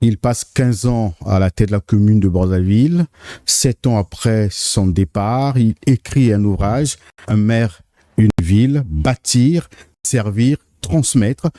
Il passe 15 ans à la tête de la commune de Brazzaville. 7 ans après son départ, il écrit un ouvrage, Un maire, une ville, bâtir, servir, transmettre.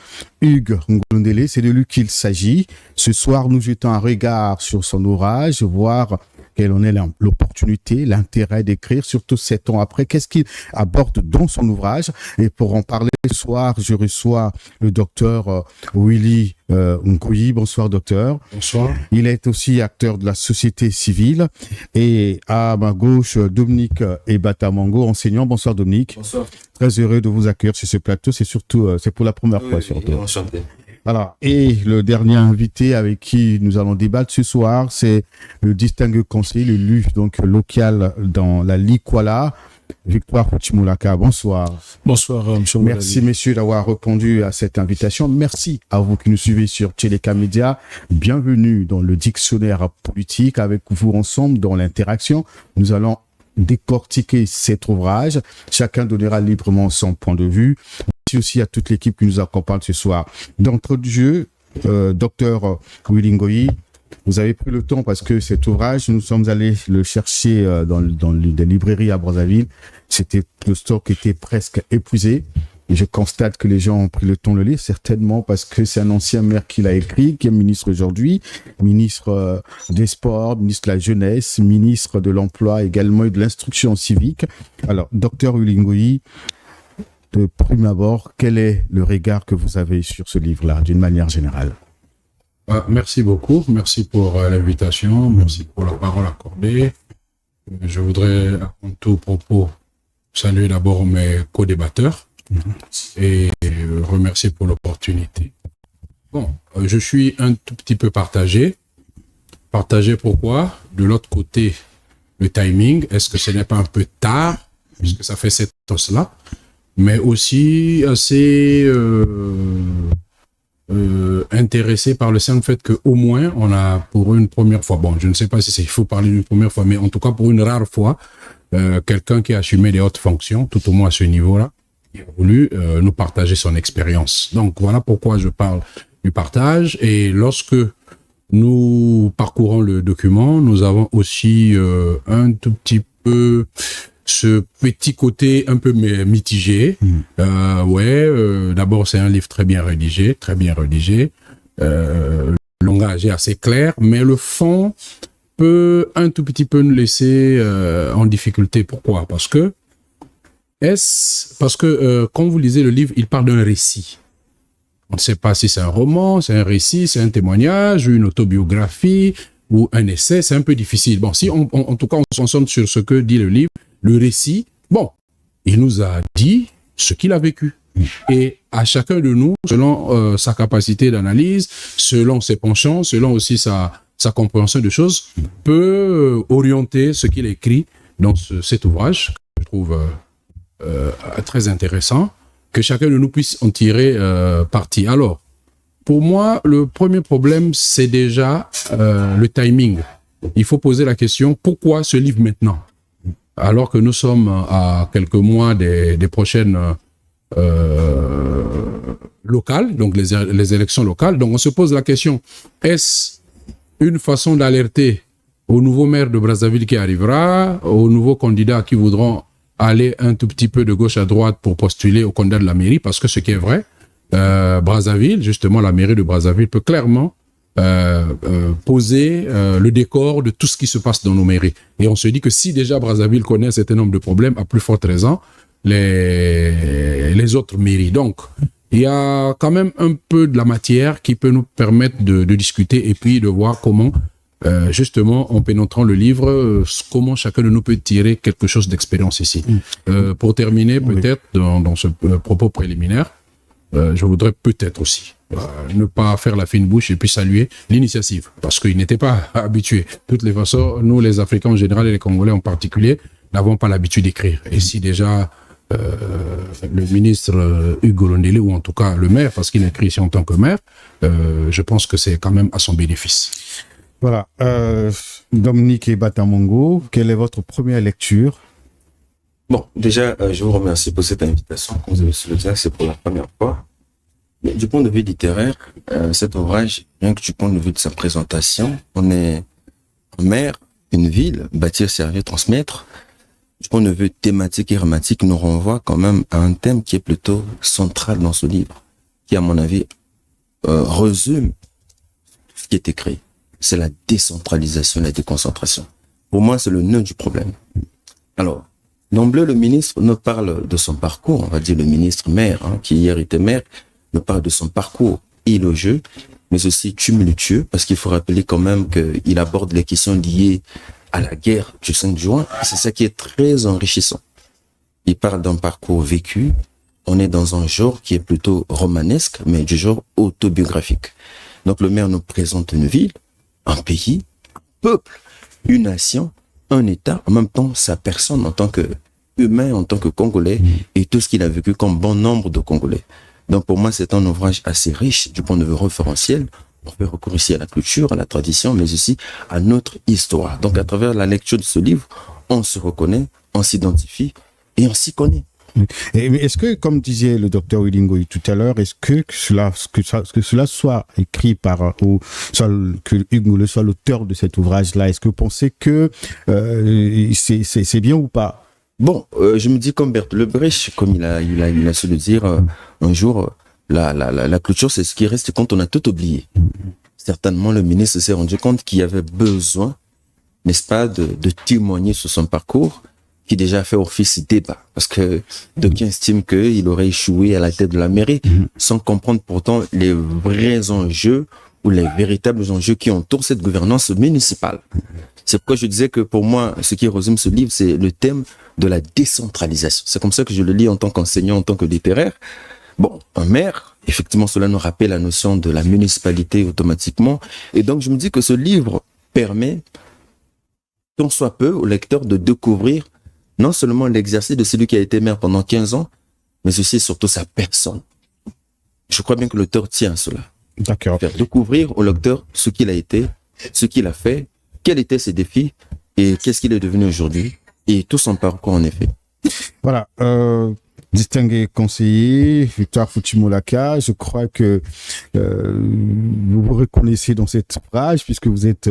Hugues Ngondele, c'est de lui qu'il s'agit. Ce soir, nous jetons un regard sur son ouvrage, voir quelle en est l'opportunité, l'intérêt d'écrire, surtout 7 ans après. Qu'est-ce qu'il aborde dans son ouvrage? Et pour en parler ce soir, je reçois le docteur Willy Nkoyi. Bonsoir, docteur. Bonsoir. Il est aussi acteur de la société civile. Et à ma gauche, Dominique Ebatamango, enseignant. Bonsoir, Dominique. Bonsoir. Très heureux de vous accueillir sur ce plateau. C'est surtout, c'est pour la première fois, surtout. Enchanté. Voilà. Et le dernier invité avec qui nous allons débattre ce soir, c'est le distingué conseiller, l'élu donc local dans la Likwala, Victoire Foutimulaka. Bonsoir. Bonsoir, monsieur. Merci, messieurs, d'avoir répondu à cette invitation. Merci à vous qui nous suivez sur Téléka Média. Bienvenue dans le dictionnaire politique. Avec vous ensemble dans l'interaction, nous allons décortiquer cet ouvrage. Chacun donnera librement son point de vue. Merci aussi à toute l'équipe qui nous accompagne ce soir. D'entrée de jeu, docteur Willy Nkoyi, vous avez pris le temps parce que cet ouvrage, nous sommes allés le chercher dans des librairies à Brazzaville. Le stock était presque épuisé. Et je constate que les gens ont pris le temps de le lire, certainement parce que c'est un ancien maire qui l'a écrit, qui est ministre aujourd'hui, ministre des Sports, ministre de la Jeunesse, ministre de l'Emploi également et de l'Instruction civique. Alors, docteur Willy Nkoyi, de prime abord, quel est le regard que vous avez sur ce livre-là, d'une manière générale? Merci beaucoup. Merci pour l'invitation. Merci pour la parole accordée. Je voudrais, à mon tout propos, saluer d'abord mes co-débatteurs et remercier pour l'opportunité. Bon, je suis un tout petit peu partagé. Partagé pourquoi? De l'autre côté, le timing. Est-ce que ce n'est pas un peu tard, puisque ça fait 7 ans cela? Mais aussi assez intéressé par le simple fait qu'au moins on a pour une première fois, bon je ne sais pas si il faut parler d'une première fois, mais en tout cas pour une rare fois, quelqu'un qui a assumé des hautes fonctions, tout au moins à ce niveau-là, il a voulu nous partager son expérience. Donc voilà pourquoi je parle du partage. Et lorsque nous parcourons le document, nous avons aussi un tout petit peu ce petit côté un peu mitigé. D'abord c'est un livre très bien rédigé, le langage est assez clair, mais le fond peut un tout petit peu nous laisser en difficulté. Pourquoi? Parce que quand vous lisez le livre, il parle d'un récit. On ne sait pas si c'est un roman, c'est un récit, c'est un témoignage, une autobiographie ou un essai, c'est un peu difficile. Bon, si en tout cas on se concentre sur ce que dit le livre, le récit, bon, il nous a dit ce qu'il a vécu. Et à chacun de nous, selon sa capacité d'analyse, selon ses penchants, selon aussi sa compréhension de choses, peut orienter ce qu'il écrit dans cet ouvrage, que je trouve très intéressant, que chacun de nous puisse en tirer parti. Alors, pour moi, le premier problème, c'est déjà le timing. Il faut poser la question, pourquoi ce livre maintenant? Alors que nous sommes à quelques mois des prochaines locales, donc les élections locales. Donc on se pose la question, est-ce une façon d'alerter au nouveau maire de Brazzaville qui arrivera, aux nouveaux candidats qui voudront aller un tout petit peu de gauche à droite pour postuler au candidat de la mairie? Parce que ce qui est vrai, Brazzaville, justement la mairie de Brazzaville peut clairement poser le décor de tout ce qui se passe dans nos mairies. Et on se dit que si déjà Brazzaville connaît un certain nombre de problèmes, à plus forte raison, les autres mairies. Donc, il y a quand même un peu de la matière qui peut nous permettre de discuter et puis de voir comment, justement, en pénétrant le livre, comment chacun de nous peut tirer quelque chose d'expérience ici. Pour terminer, peut-être, dans ce propos préliminaire, je voudrais peut-être aussi ne pas faire la fine bouche et puis saluer l'initiative, parce qu'ils n'étaient pas habitués. De toutes les façons, nous, les Africains en général et les Congolais en particulier, n'avons pas l'habitude d'écrire. Et si déjà le ministre Hugues Ngondele, ou en tout cas le maire, parce qu'il écrit ici en tant que maire, je pense que c'est quand même à son bénéfice. Voilà. Dominique Ebatamango, quelle est votre première lecture? Bon, déjà, je vous remercie pour cette invitation. Comme vous avez su le dire, c'est pour la première fois. Du point de vue littéraire, cet ouvrage, rien que du point de vue de sa présentation, on est en mer, une ville, bâtir, servir, transmettre. Du point de vue thématique et grammatique, nous renvoie quand même à un thème qui est plutôt central dans ce livre, qui, à mon avis, résume ce qui est écrit. C'est la décentralisation, la déconcentration. Pour moi, c'est le nœud du problème. Alors, d'emblée, le ministre nous parle de son parcours, on va dire le ministre maire, qui hier était maire, nous parle de son parcours élogieux, mais aussi tumultueux, parce qu'il faut rappeler quand même qu'il aborde les questions liées à la guerre du 5 juin. C'est ça qui est très enrichissant. Il parle d'un parcours vécu. On est dans un genre qui est plutôt romanesque, mais du genre autobiographique. Donc le maire nous présente une ville, un pays, un peuple, une nation, un État, en même temps sa personne en tant que humain, en tant que Congolais, et tout ce qu'il a vécu comme bon nombre de Congolais. Donc pour moi, c'est un ouvrage assez riche du point de vue référentiel. On peut recourir ici à la culture, à la tradition, mais aussi à notre histoire. Donc à travers la lecture de ce livre, on se reconnaît, on s'identifie et on s'y connaît. Mais est-ce que, comme disait le docteur Wilingoy tout à l'heure, est-ce que cela soit écrit par, ou soit, que Hugues soit l'auteur de cet ouvrage-là, est-ce que vous pensez que c'est bien ou pas? Bon, je me dis comme Bertolt Brecht, comme il a su le dire un jour, la culture, c'est ce qui reste quand on a tout oublié. Certainement, le ministre s'est rendu compte qu'il y avait besoin, n'est-ce pas, de témoigner sur son parcours, qui déjà fait office débat, parce que d'aucuns estiment qu'il aurait échoué à la tête de la mairie, sans comprendre pourtant les vrais enjeux ou les véritables enjeux qui entourent cette gouvernance municipale. C'est pourquoi je disais que pour moi, ce qui résume ce livre, c'est le thème de la décentralisation. C'est comme ça que je le lis en tant qu'enseignant, en tant que littéraire. Bon, un maire, effectivement, cela nous rappelle la notion de la municipalité automatiquement. Et donc, je me dis que ce livre permet, tant soit peu, au lecteur de découvrir non seulement l'exercice de celui qui a été maire pendant 15 ans, mais aussi surtout sa personne. Je crois bien que l'auteur tient à cela. D'accord. Faire découvrir au lecteur ce qu'il a été, ce qu'il a fait, quels étaient ses défis et qu'est-ce qu'il est devenu aujourd'hui et tout son parcours en effet. Voilà. Distingué conseiller, Victor Foutimolaka, je crois que vous vous reconnaissez dans cette phrase puisque vous êtes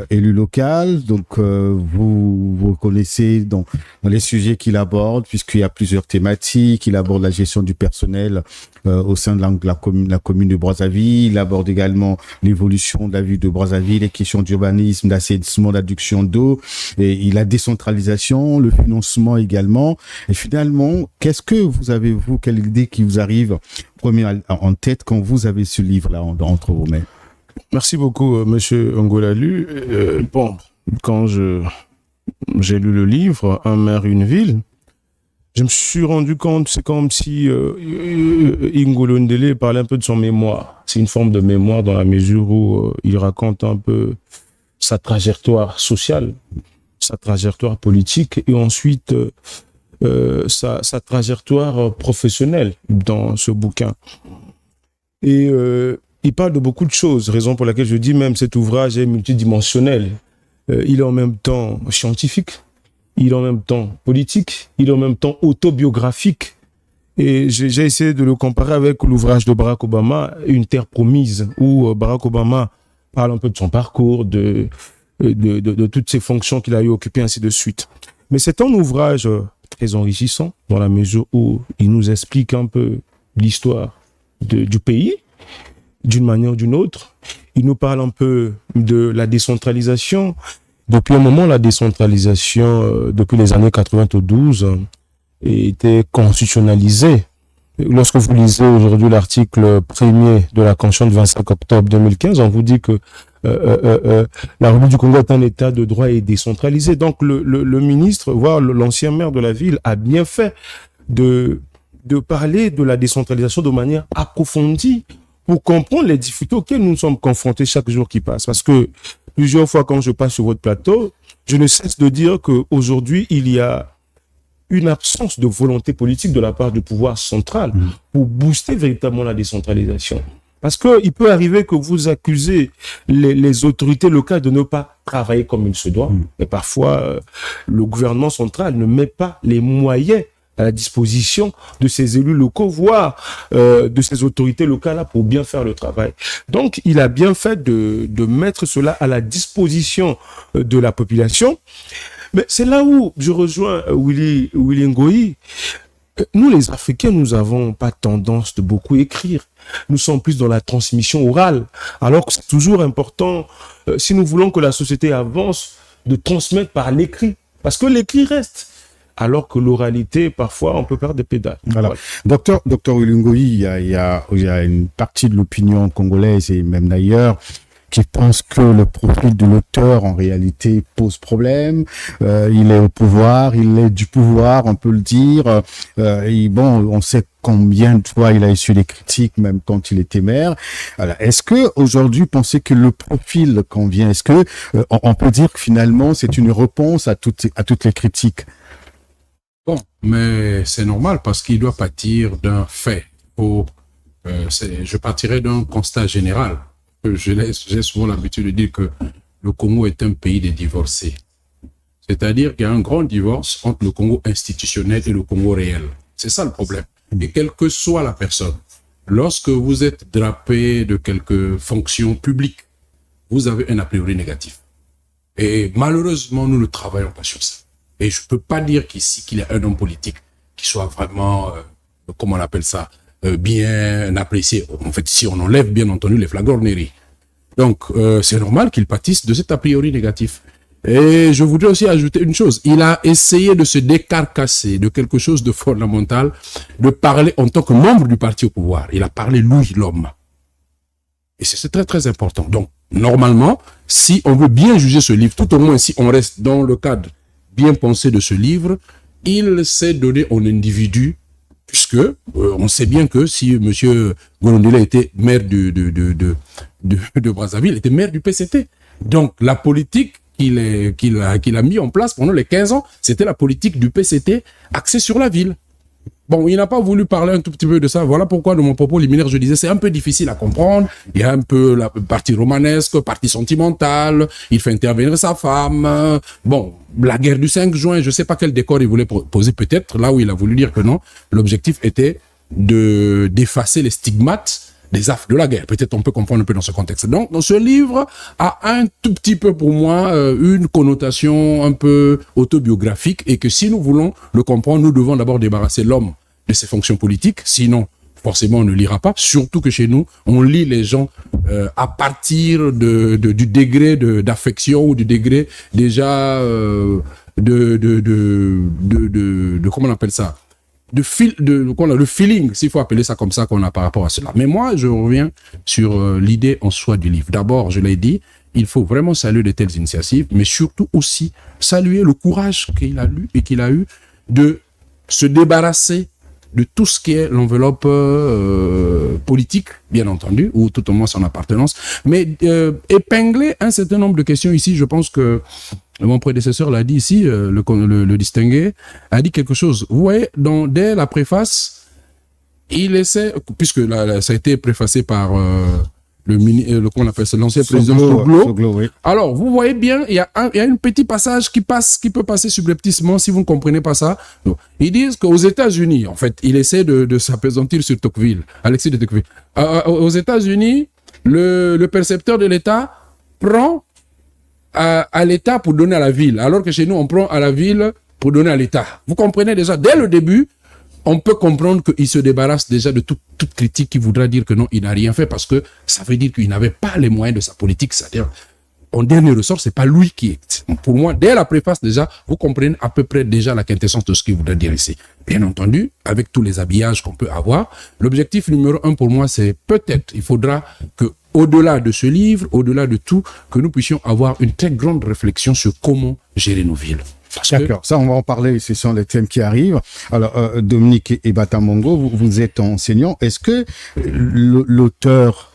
élu local, donc vous vous reconnaissez dans les sujets qu'il aborde puisqu'il y a plusieurs thématiques. Il aborde la gestion du personnel au sein de la commune de Brazzaville. Il aborde également l'évolution de la ville de Brazzaville, les questions d'urbanisme, d'assainissement, d'adduction d'eau, et il a décentralisation, le financement également. Et finalement, qu'est-ce que vous avez, quelle idée qui vous arrive première en tête quand vous avez ce livre-là entre vos mains? Merci beaucoup, Monsieur Ngolalu. Bon, quand j'ai lu le livre, Un maire, une ville, je me suis rendu compte, c'est comme si Ngolo Ndele parlait un peu de son mémoire. C'est une forme de mémoire dans la mesure où il raconte un peu sa trajectoire sociale, sa trajectoire politique et ensuite sa trajectoire professionnelle dans ce bouquin. Et il parle de beaucoup de choses, raison pour laquelle je dis même cet ouvrage est multidimensionnel. Il est en même temps scientifique, il est en même temps politique, il est en même temps autobiographique. Et j'ai essayé de le comparer avec l'ouvrage de Barack Obama, Une terre promise, où Barack Obama parle un peu de son parcours, de toutes ses fonctions qu'il a eu occupées, ainsi de suite. Mais c'est un ouvrage très enrichissant, dans la mesure où il nous explique un peu l'histoire du pays, d'une manière ou d'une autre. Il nous parle un peu de la décentralisation. Depuis un moment, la décentralisation, depuis les années 92, était constitutionnalisée. Lorsque vous lisez aujourd'hui l'article 1er de la Constitution du 25 octobre 2015, on vous dit que la République du Congo est un État de droit et décentralisé. Donc le ministre, voire l'ancien maire de la ville, a bien fait de parler de la décentralisation de manière approfondie pour comprendre les difficultés auxquelles nous sommes confrontés chaque jour qui passe. Parce que plusieurs fois, quand je passe sur votre plateau, je ne cesse de dire qu'aujourd'hui, il y a une absence de volonté politique de la part du pouvoir central pour booster véritablement la décentralisation. Parce qu'il peut arriver que vous accusez les autorités locales de ne pas travailler comme il se doit. Mais parfois, le gouvernement central ne met pas les moyens à la disposition de ces élus locaux, voire de ces autorités locales là, pour bien faire le travail. Donc, il a bien fait de mettre cela à la disposition de la population. Mais c'est là où je rejoins Willy Ngoyi. Nous, les Africains, nous n'avons pas tendance de beaucoup écrire. Nous sommes plus dans la transmission orale. Alors que c'est toujours important, si nous voulons que la société avance, de transmettre par l'écrit. Parce que l'écrit reste. Alors que l'oralité, parfois, on peut perdre des pédales. Voilà. Docteur Willy Ngoyi, il y a une partie de l'opinion congolaise et même d'ailleurs qui pense que le profil de l'auteur, en réalité, pose problème. Il est au pouvoir, il est du pouvoir, on peut le dire. Et bon, on sait combien de fois il a essuyé des critiques, même quand il était maire. Alors, est-ce que aujourd'hui, pensez que le profil convient? Est-ce que on peut dire que finalement, c'est une réponse à toutes les critiques? Bon, mais c'est normal parce qu'il doit partir d'un fait. Je partirai d'un constat général. J'ai souvent l'habitude de dire que le Congo est un pays de divorcés. C'est-à-dire qu'il y a un grand divorce entre le Congo institutionnel et le Congo réel. C'est ça le problème. Et quelle que soit la personne, lorsque vous êtes drapé de quelques fonctions publiques, vous avez un a priori négatif. Et malheureusement, nous ne travaillons pas sur ça. Et je ne peux pas dire qu'ici, qu'il y a un homme politique qui soit vraiment, comment on appelle ça, bien apprécié. En fait, si on enlève bien entendu les flagorneries. Donc, c'est normal qu'il pâtisse de cet a priori négatif. Et je voudrais aussi ajouter une chose. Il a essayé de se décarcasser de quelque chose de fondamental, de parler en tant que membre du parti au pouvoir. Il a parlé lui, l'homme. Et c'est très, très important. Donc, normalement, si on veut bien juger ce livre, tout au moins si on reste dans le cadre bien pensé de ce livre, il s'est donné en individu, puisque on sait bien que si M. Golondela était maire de Brazzaville, il était maire du PCT. Donc, la politique qu'il a mis en place pendant les 15 ans, c'était la politique du PCT axée sur la ville. Bon, il n'a pas voulu parler un tout petit peu de ça. Voilà pourquoi, dans mon propos liminaire, je disais, c'est un peu difficile à comprendre. Il y a un peu la partie romanesque, partie sentimentale. Il fait intervenir sa femme. Bon, la guerre du 5 juin, je ne sais pas quel décor il voulait poser, peut-être, là où il a voulu dire que non. L'objectif était d'effacer les stigmates des affres de la guerre. Peut-être on peut comprendre un peu dans ce contexte. Donc, dans ce livre a un tout petit peu pour moi une connotation un peu autobiographique et que si nous voulons le comprendre, nous devons d'abord débarrasser l'homme de ses fonctions politiques. Sinon, forcément, on ne lira pas. Surtout que chez nous, on lit les gens à partir du degré d'affection ou du degré déjà comment on appelle ça? Le feeling, s'il faut appeler ça comme ça, qu'on a par rapport à cela. Mais moi, je reviens sur l'idée en soi du livre. D'abord, je l'ai dit, il faut vraiment saluer de telles initiatives, mais surtout aussi saluer le courage qu'il a eu de se débarrasser de tout ce qui est l'enveloppe politique, bien entendu, ou tout au moins son appartenance, mais épingler un certain nombre de questions ici. Je pense que mon prédécesseur l'a dit ici, le distingué, a dit quelque chose. Vous voyez, dès la préface, il essaie, puisque ça a été préfacé par comment on appelle ça, l'ancien président Soglo. Oui. Alors, vous voyez bien, il y a un petit passage qui peut passer subrepticement si vous ne comprenez pas ça. Donc, ils disent qu'aux États-Unis, en fait, il essaie de s'appesantir sur Tocqueville, Alexis de Tocqueville. Aux États-Unis, le percepteur de l'État prend à l'État pour donner à la ville, alors que chez nous, on prend à la ville pour donner à l'État. Vous comprenez déjà, dès le début, on peut comprendre qu'il se débarrasse déjà de toute critique qui voudra dire que non, il n'a rien fait, parce que ça veut dire qu'il n'avait pas les moyens de sa politique. C'est-à-dire, en dernier ressort, c'est pas lui qui est. Pour moi, dès la préface déjà, vous comprenez à peu près déjà la quintessence de ce qu'il voudrait dire ici. Bien entendu, avec tous les habillages qu'on peut avoir, l'objectif numéro 1 pour moi, c'est peut-être, il faudra que au-delà de ce livre, au-delà de tout, que nous puissions avoir une très grande réflexion sur comment gérer nos villes. D'accord, ça on va en parler, ce sont les thèmes qui arrivent. Alors Dominique et Batamongo, vous êtes enseignant. Est-ce que l'auteur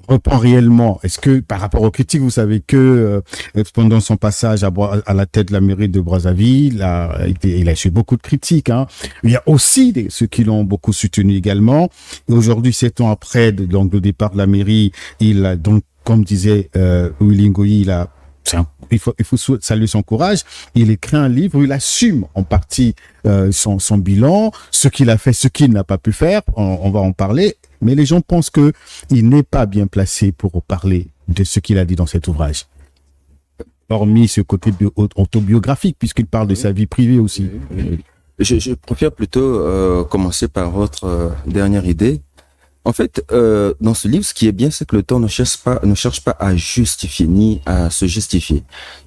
reprend réellement, est-ce que par rapport aux critiques, vous savez que pendant son passage à la tête de la mairie de Brazzaville, il a eu beaucoup de critiques. Hein. Il y a aussi ceux qui l'ont beaucoup soutenu également. Et aujourd'hui, 7 ans après le départ de la mairie, il a donc, comme disait Willy Ngoyi, il a il faut saluer son courage. Il écrit un livre où il assume en partie son bilan, ce qu'il a fait, ce qu'il n'a pas pu faire. On va en parler. Mais les gens pensent que il n'est pas bien placé pour parler de ce qu'il a dit dans cet ouvrage. Hormis ce côté autobiographique, puisqu'il parle de sa vie privée aussi. Je préfère plutôt commencer par votre dernière idée. En fait, dans ce livre, ce qui est bien, c'est que l'auteur ne cherche pas à justifier, ni à se justifier.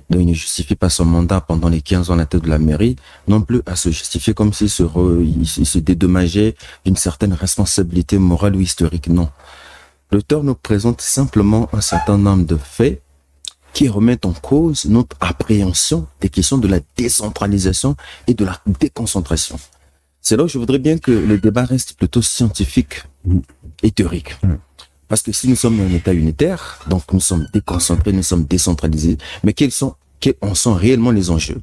Donc, il ne justifie pas son mandat pendant les 15 ans à la tête de la mairie, non plus à se justifier comme s'il il se dédommageait d'une certaine responsabilité morale ou historique. Non. L'auteur nous présente simplement un certain nombre de faits qui remettent en cause notre appréhension des questions de la décentralisation et de la déconcentration. C'est là où je voudrais bien que le débat reste plutôt scientifique et théorique. Parce que si nous sommes un État unitaire, donc nous sommes déconcentrés, nous sommes décentralisés, mais quels en sont réellement les enjeux?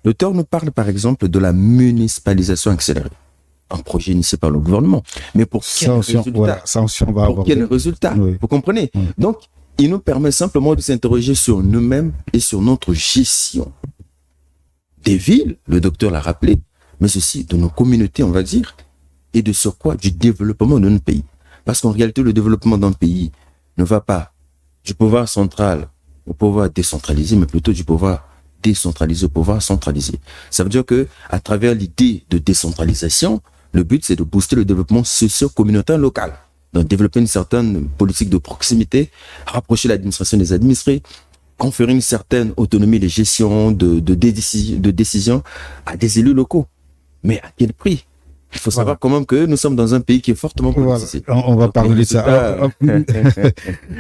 L'auteur nous parle par exemple de la municipalisation accélérée, un projet initié par le gouvernement. Mais pour quel résultat? Pour quel résultat? Vous comprenez? Donc, il nous permet simplement de s'interroger sur nous-mêmes et sur notre gestion des villes, le docteur l'a rappelé, mais aussi de nos communautés, on va dire, et de sur quoi du développement de notre pays. Parce qu'en réalité, le développement d'un pays ne va pas du pouvoir central au pouvoir décentralisé, mais plutôt du pouvoir décentralisé au pouvoir centralisé. Ça veut dire que, à travers l'idée de décentralisation, le but, c'est de booster le développement socio-communautaire local. Donc, développer une certaine politique de proximité, rapprocher l'administration des administrés, conférer une certaine autonomie de gestion, de décision à des élus locaux. Mais à quel prix? Il faut savoir quand même que nous sommes dans un pays qui est fortement politisé. On va parler de ça.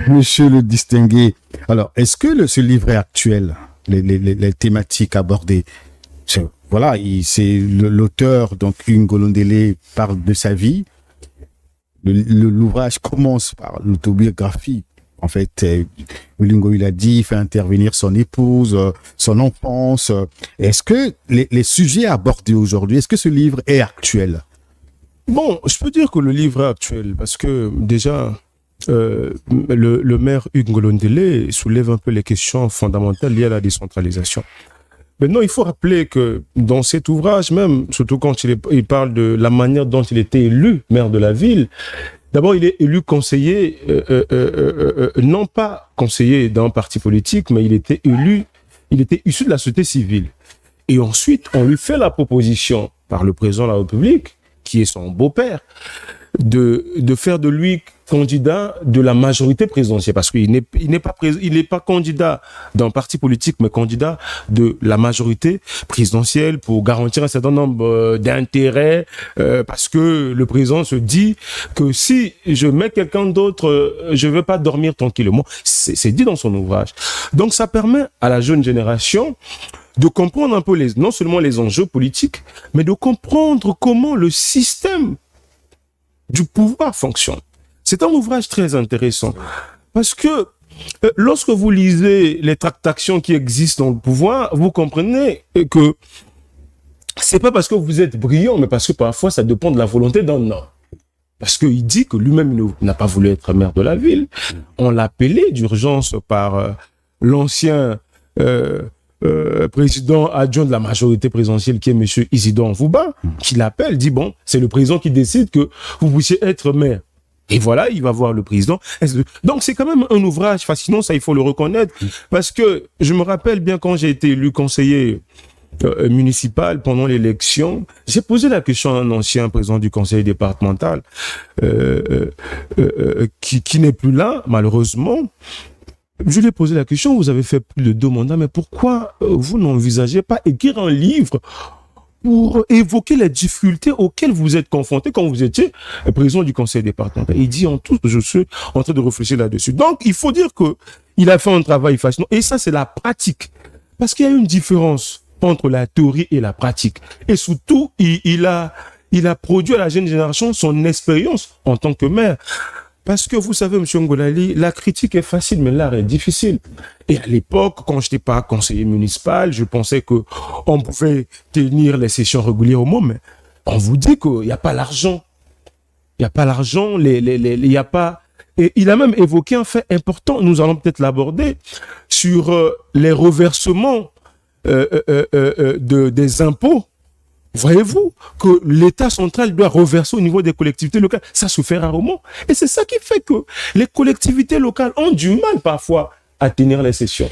Monsieur le distingué, alors, est-ce que ce livre est actuel? Les thématiques abordées? Voilà, c'est l'auteur, donc Ngolo Ndélé, parle de sa vie. L'ouvrage commence par l'autobiographie. En fait, Olingo, il a dit, il fait intervenir son épouse, son enfance. Est-ce que les sujets abordés aujourd'hui, est-ce que ce livre est actuel? Bon, je peux dire que le livre est actuel parce que déjà, le maire Hugues Ngolo Ndélé soulève un peu les questions fondamentales liées à la décentralisation. Maintenant, il faut rappeler que dans cet ouvrage même, surtout quand il parle de la manière dont il était élu maire de la ville, d'abord, il est élu conseiller, non pas conseiller d'un parti politique, mais il était issu de la société civile. Et ensuite, on lui fait la proposition par le président de la République, qui est son beau-père, de faire de lui candidat de la majorité présidentielle, parce qu'il n'est pas candidat d'un parti politique, mais candidat de la majorité présidentielle pour garantir un certain nombre d'intérêts, parce que le président se dit que si je mets quelqu'un d'autre, je ne vais pas dormir tranquillement. C'est dit dans son ouvrage. Donc ça permet à la jeune génération de comprendre un peu non seulement les enjeux politiques, mais de comprendre comment le système du pouvoir fonctionne. C'est un ouvrage très intéressant parce que lorsque vous lisez les tractations qui existent dans le pouvoir, vous comprenez que c'est pas parce que vous êtes brillant, mais parce que parfois ça dépend de la volonté d'un homme. Parce qu'il dit que lui-même n'a pas voulu être maire de la ville. On l'a appelé d'urgence par l'ancien président adjoint de la majorité présidentielle qui est monsieur Isidore Nvouba, qui l'appelle, dit bon, c'est le président qui décide que vous puissiez être maire. Et voilà, il va voir le président. Donc c'est quand même un ouvrage fascinant, ça il faut le reconnaître, parce que je me rappelle bien quand j'ai été élu conseiller municipal pendant l'élection, j'ai posé la question à un ancien président du conseil départemental qui n'est plus là, malheureusement. Je lui ai posé la question, vous avez fait plus de 2 mandats, mais pourquoi vous n'envisagez pas écrire un livre pour évoquer les difficultés auxquelles vous êtes confrontés quand vous étiez président du conseil départemental? Il dit, je suis en train de réfléchir là-dessus. Donc, il faut dire qu'il a fait un travail fascinant. Et ça, c'est la pratique. Parce qu'il y a une différence entre la théorie et la pratique. Et surtout, il a produit à la jeune génération son expérience en tant que maire. Parce que vous savez, M. Ngolali, la critique est facile, mais l'art est difficile. Et à l'époque, quand je n'étais pas conseiller municipal, je pensais qu'on pouvait tenir les sessions régulières au mot, mais on vous dit qu'il n'y a pas l'argent. Il n'y a pas l'argent, il n'y a pas Et il a même évoqué un fait important, nous allons peut-être l'aborder, sur les reversements des impôts. Voyez-vous que l'État central doit reverser au niveau des collectivités locales. Ça se fait rarement. Et c'est ça qui fait que les collectivités locales ont du mal parfois à tenir les sessions.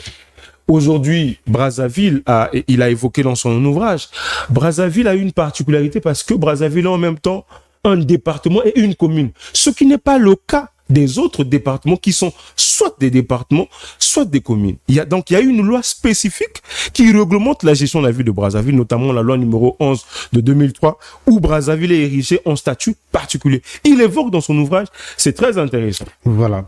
Aujourd'hui, Brazzaville, il a évoqué dans son ouvrage, Brazzaville a une particularité parce que Brazzaville a en même temps un département et une commune. Ce qui n'est pas le cas des autres départements qui sont soit des départements, soit des communes. Il y a une loi spécifique qui réglemente la gestion de la ville de Brazzaville, notamment la loi numéro 11 de 2003, où Brazzaville est érigé en statut particulier. Il évoque dans son ouvrage, c'est très intéressant. Voilà.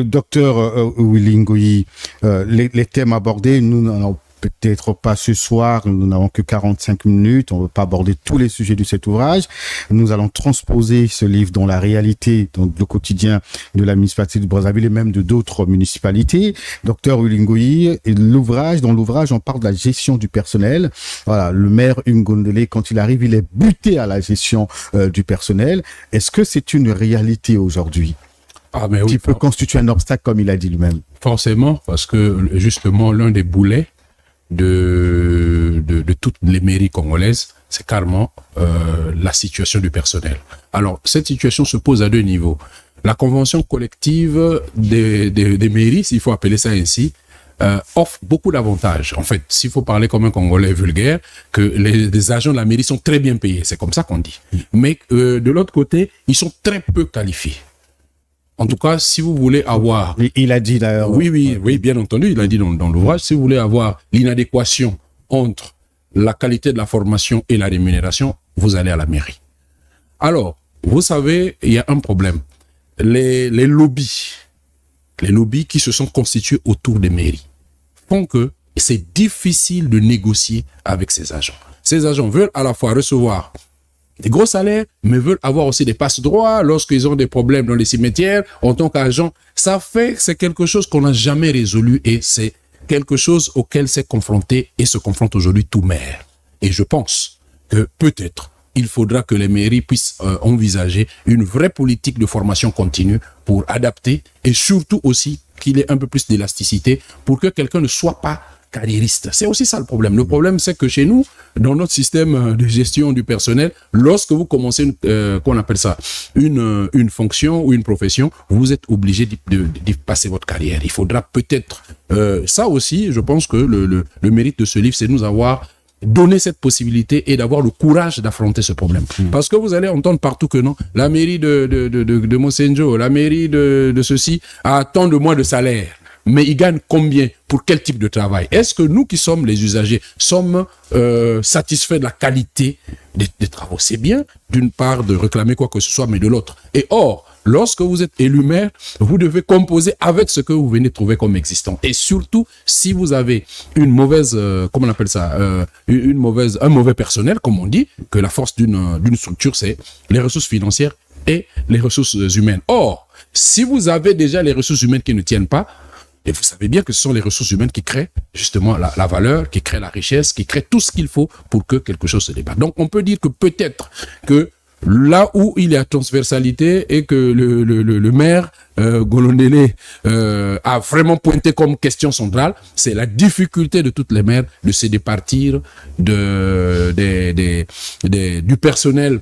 Docteur Willy Ngoyi, les thèmes abordés, nous n'en peut-être pas ce soir, nous n'avons que 45 minutes, on ne veut pas aborder tous les sujets de cet ouvrage. Nous allons transposer ce livre dans la réalité, dans le quotidien de la municipalité de Brazzaville et même de d'autres municipalités. Docteur Willy Ngoyi, dans l'ouvrage, on parle de la gestion du personnel. Voilà, le maire Ngondele, quand il arrive, il est buté à la gestion du personnel. Est-ce que c'est une réalité aujourd'hui? Mais oui, qui peut constituer un obstacle, comme il a dit lui-même. Forcément, parce que justement, l'un des boulets de toutes les mairies congolaises, c'est carrément la situation du personnel. Alors, cette situation se pose à deux niveaux. La convention collective des mairies, s'il faut appeler ça ainsi, offre beaucoup d'avantages. En fait, s'il faut parler comme un Congolais vulgaire, que les agents de la mairie sont très bien payés, c'est comme ça qu'on dit. Mais de l'autre côté, ils sont très peu qualifiés. En tout cas, si vous voulez avoir... Il a dit d'ailleurs... Oui, bien entendu, il a dit dans l'ouvrage, si vous voulez avoir l'inadéquation entre la qualité de la formation et la rémunération, vous allez à la mairie. Alors, vous savez, il y a un problème. Les lobbies qui se sont constitués autour des mairies font que c'est difficile de négocier avec ces agents. Ces agents veulent à la fois recevoir des gros salaires, mais veulent avoir aussi des passe-droits lorsqu'ils ont des problèmes dans les cimetières en tant qu'agent. C'est quelque chose qu'on n'a jamais résolu et c'est quelque chose auquel s'est confronté et se confronte aujourd'hui tout maire. Et je pense que peut-être il faudra que les mairies puissent envisager une vraie politique de formation continue pour adapter et surtout aussi qu'il y ait un peu plus d'élasticité pour que quelqu'un ne soit pas carriériste. C'est aussi ça le problème. Le problème, c'est que chez nous, dans notre système de gestion du personnel, lorsque vous commencez, qu'on appelle ça, une fonction ou une profession, vous êtes obligé d'y passer votre carrière. Il faudra peut-être, ça aussi, je pense que le mérite de ce livre, c'est de nous avoir donné cette possibilité et d'avoir le courage d'affronter ce problème. Parce que vous allez entendre partout que non, la mairie de Monsenjo, la mairie de ceci a tant de mois de salaire. Mais ils gagnent combien? Pour quel type de travail? Est-ce que nous qui sommes les usagers sommes satisfaits de la qualité des travaux? C'est bien, d'une part, de réclamer quoi que ce soit, mais de l'autre. Et or, lorsque vous êtes élu maire, vous devez composer avec ce que vous venez de trouver comme existant. Et surtout, si vous avez une mauvaise, comment on appelle ça, un mauvais personnel, comme on dit, que la force d'une structure, c'est les ressources financières et les ressources humaines. Or, si vous avez déjà les ressources humaines qui ne tiennent pas, et vous savez bien que ce sont les ressources humaines qui créent justement la valeur, qui créent la richesse, qui créent tout ce qu'il faut pour que quelque chose se débatte. Donc, on peut dire que peut-être que là où il y a transversalité et que le maire Ngondele a vraiment pointé comme question centrale, c'est la difficulté de toutes les maires de se départir du personnel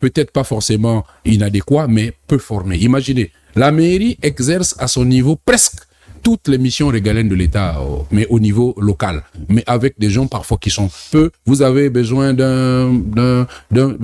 peut-être pas forcément inadéquat, mais peu formé. Imaginez, la mairie exerce à son niveau presque toutes les missions régaliennes de l'État, mais au niveau local, mais avec des gens parfois qui sont peu. Vous avez besoin d'un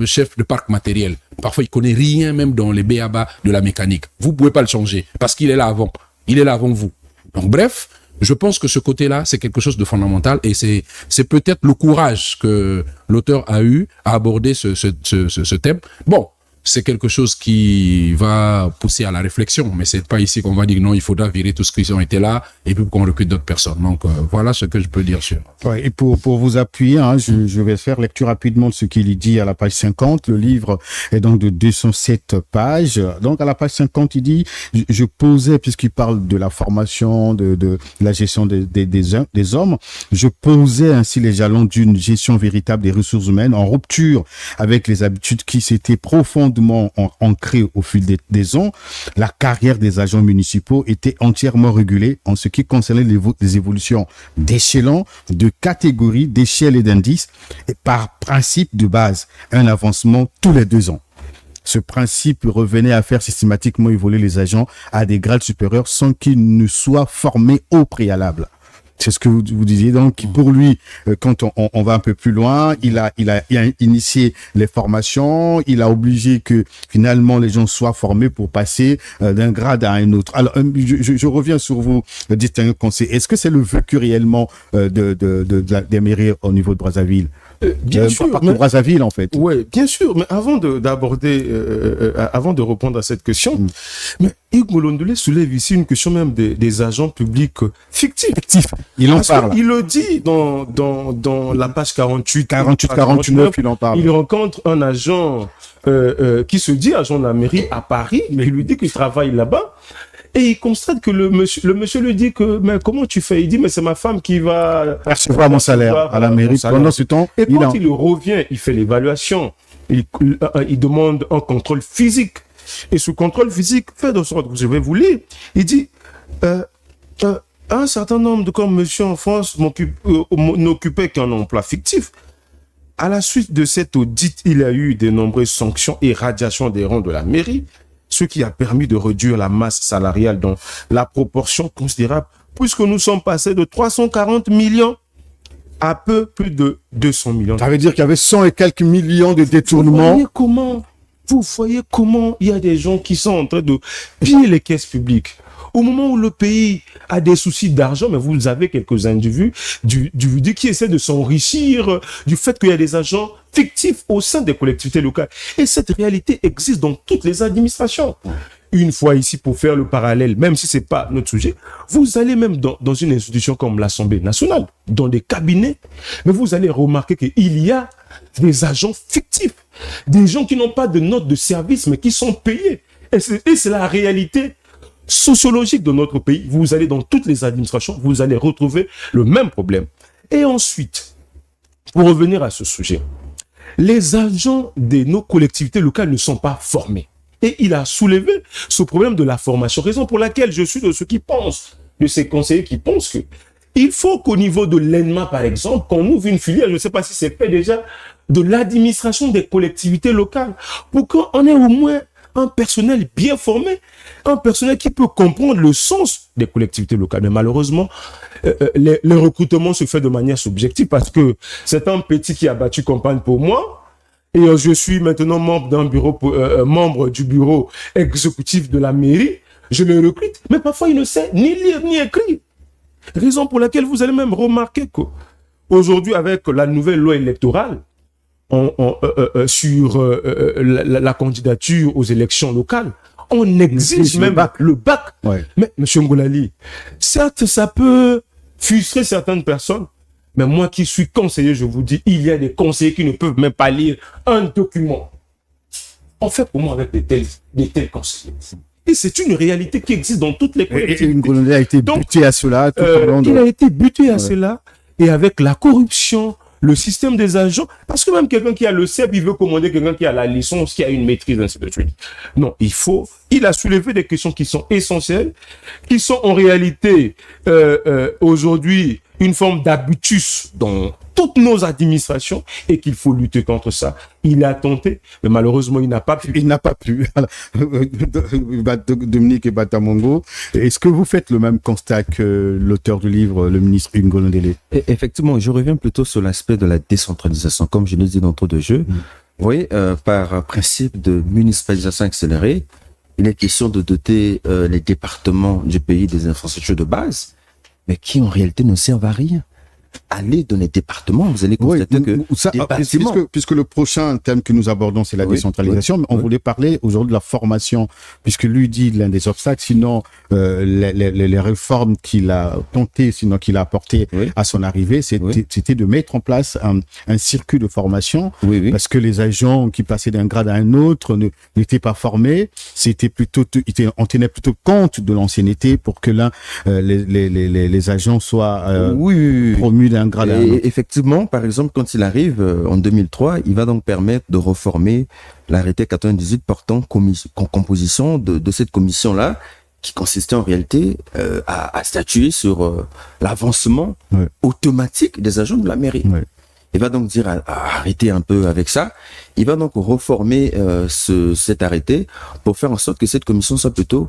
chef de parc matériel. Parfois, il connaît rien même dans les b.a.-ba de la mécanique. Vous pouvez pas le changer parce qu'il est là avant. Il est là avant vous. Donc, bref, je pense que ce côté-là, c'est quelque chose de fondamental et c'est peut-être le courage que l'auteur a eu à aborder ce thème. Bon, c'est quelque chose qui va pousser à la réflexion, mais c'est pas ici qu'on va dire non, il faudra virer tout ce qui ont été là et puis qu'on recrute d'autres personnes. Donc voilà ce que je peux dire sur. Ouais, et pour vous appuyer, hein, je vais faire lecture rapidement de ce qu'il dit à la page 50. Le livre est donc de 207 pages. Donc à la page 50, il dit, je posais, puisqu'il parle de la formation, de la gestion des hommes, je posais ainsi les jalons d'une gestion véritable des ressources humaines en rupture avec les habitudes qui s'étaient profondément profondément ancré au fil des ans, la carrière des agents municipaux était entièrement régulée en ce qui concernait les évolutions d'échelons, de catégories, d'échelles et d'indices, et par principe de base, un avancement tous les 2 ans. Ce principe revenait à faire systématiquement évoluer les agents à des grades supérieurs sans qu'ils ne soient formés au préalable. C'est ce que vous disiez. Donc, pour lui, quand on va un peu plus loin, il a initié les formations, il a obligé que finalement les gens soient formés pour passer d'un grade à un autre. Alors, je reviens sur vous, distingués conseil. Est-ce que c'est le vécu réellement des mairies au niveau de Brazzaville? Bien sûr, partout de Brazzaville, en fait. Oui, bien sûr. Mais avant d'aborder, avant de répondre à cette question, mais Hugues Molondolé soulève ici une question même des agents publics fictifs. Il en Parce parle. Il le dit dans la page 48. 48-49, il en parle. Il rencontre un agent qui se dit agent de la mairie à Paris, mais il lui dit qu'il travaille là-bas. Et il constate que le monsieur lui dit que, mais comment tu fais? Il dit, mais c'est ma femme qui va percevoir mon salaire à la mairie. Pendant ce temps, et quand il revient, il fait l'évaluation. Il demande un contrôle physique. Et ce contrôle physique fait de sorte que je vais vous lire. Il dit, un certain nombre de comme monsieur en France n'occupait qu'un emploi fictif. À la suite de cet audit, il y a eu de nombreuses sanctions et radiations des rangs de la mairie, ce qui a permis de réduire la masse salariale dans la proportion considérable, puisque nous sommes passés de 340 millions à peu plus de 200 millions. Ça veut dire qu'il y avait 100 et quelques millions de détournements. Vous voyez comment il y a des gens qui sont en train de piller les caisses publiques. Au moment où le pays a des soucis d'argent, mais vous avez quelques individus qui essaient de s'enrichir du fait qu'il y a des agents fictifs au sein des collectivités locales. Et cette réalité existe dans toutes les administrations. Une fois ici, pour faire le parallèle, même si c'est pas notre sujet, vous allez même dans une institution comme l'Assemblée nationale, dans des cabinets, mais vous allez remarquer qu'il y a des agents fictifs, des gens qui n'ont pas de note de service, mais qui sont payés. Et c'est la réalité sociologique de notre pays. Vous allez dans toutes les administrations, vous allez retrouver le même problème. Et ensuite, pour revenir à ce sujet, les agents de nos collectivités locales ne sont pas formés. Et il a soulevé ce problème de la formation, raison pour laquelle je suis de ceux qui pensent, de ces conseillers qui pensent que il faut qu'au niveau de l'ENMA, par exemple, qu'on ouvre une filière, je ne sais pas si c'est fait déjà, de l'administration des collectivités locales, pour qu'on ait au moins un personnel bien formé, un personnel qui peut comprendre le sens des collectivités locales. Mais malheureusement, le recrutement se fait de manière subjective parce que c'est un petit qui a battu campagne pour moi et je suis maintenant membre du bureau exécutif de la mairie. Je le recrute, mais parfois il ne sait ni lire ni écrire. Raison pour laquelle vous allez même remarquer qu'aujourd'hui, avec la nouvelle loi électorale, sur la candidature aux élections locales, on exige même le bac. Ouais. Mais, M. Ngolali, certes, ça peut frustrer certaines personnes, mais moi qui suis conseiller, je vous dis, il y a des conseillers qui ne peuvent même pas lire un document. On fait comment avec des tels conseillers? Et c'est une réalité qui existe dans toutes les collectivités. Et Ngolondé a été buté à cela. Il a été buté à cela. Et avec la corruption, le système des agents, parce que même quelqu'un qui a le CEP, il veut commander quelqu'un qui a la licence, qui a une maîtrise, ainsi de suite. Non, il a soulevé des questions qui sont essentielles, qui sont en réalité, aujourd'hui, une forme d'habitus dans toutes nos administrations et qu'il faut lutter contre ça. Il a tenté, mais malheureusement, il n'a pas pu. Il n'a pas pu. Dominique et Batamongo, est-ce que vous faites le même constat que l'auteur du livre, le ministre Hugues Ngolondélé? Effectivement, je reviens plutôt sur l'aspect de la décentralisation, comme je l'ai dit d'entre deux jeux. Vous voyez, par principe de municipalisation accélérée, il est question de doter les départements du pays des infrastructures de base, mais qui en réalité ne servent à rien. Allez dans les départements, vous allez constater puisque le prochain thème que nous abordons, c'est la décentralisation, mais on voulait parler aujourd'hui de la formation, puisque lui dit l'un des obstacles, sinon les réformes qu'il a tenté, sinon qu'il a apporté à son arrivée, c'était de mettre en place un circuit de formation, parce que les agents qui passaient d'un grade à un autre n'étaient pas formés, on tenait plutôt compte de l'ancienneté pour que les agents soient promus cumuler un grade à un Et autre. effectivement, par exemple, quand il arrive en 2003, il va donc permettre de reformer l'arrêté 98 portant composition de cette commission-là, qui consistait en réalité à statuer sur l'avancement Ouais. automatique des agents de la mairie. Ouais. Il va donc dire à arrêter un peu avec ça. Il va donc reformer cet arrêté pour faire en sorte que cette commission soit plutôt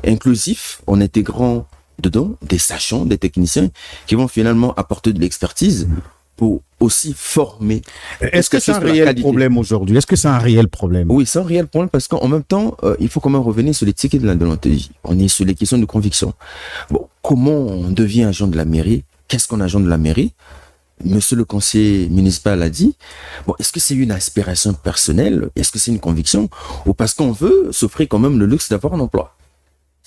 inclusif en intégrant dedans des sachants, des techniciens qui vont finalement apporter de l'expertise pour aussi former. Est-ce que c'est un sur la réel qualité. problème aujourd'hui? Est-ce que c'est un réel problème? Oui, c'est un réel problème parce qu'en même temps, il faut quand même revenir sur l'éthique de la déontologie. On est sur les questions de conviction. Bon, comment on devient agent de la mairie? Qu'est-ce qu'on est agent de la mairie? Monsieur le conseiller municipal a dit, bon, est-ce que c'est une aspiration personnelle? Est-ce que c'est une conviction? Ou parce qu'on veut s'offrir quand même le luxe d'avoir un emploi?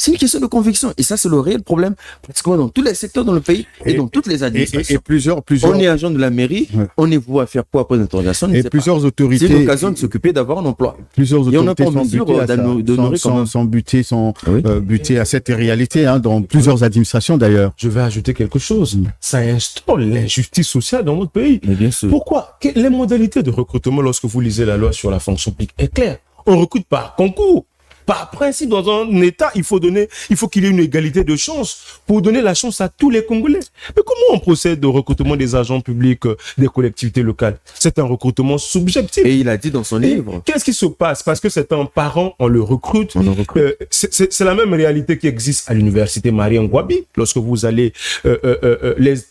C'est une question de conviction. Et ça, c'est le réel problème. Pratiquement dans tous les secteurs dans le pays et dans toutes les administrations. Et plusieurs, On est agent de la mairie, Ouais. on est voué à faire quoi après l'interrogation? et plusieurs C'est autorités. l'occasion de s'occuper d'avoir un emploi. Plusieurs Et on n'a autorités pas en sont mesure butées à ça, d'honorer quand même. sont Oui. butées à cette réalité, hein, dans plusieurs administrations d'ailleurs. Je vais ajouter quelque chose. Ça instaure l'injustice sociale dans notre pays. Mais bien sûr. Pourquoi? Les modalités de recrutement, lorsque vous lisez la loi sur la fonction publique, est claire. On recrute par concours. Par principe, dans un État, il faut qu'il y ait une égalité de chance pour donner la chance à tous les Congolais. Mais comment on procède au recrutement des agents publics des collectivités locales? C'est un recrutement subjectif. Et il a dit dans son Et livre. qu'est-ce qui se passe? Parce que c'est un parent, on le recrute. On le recrute. C'est la même réalité qui existe à l'université Marie-Ngouabi. Lorsque vous allez,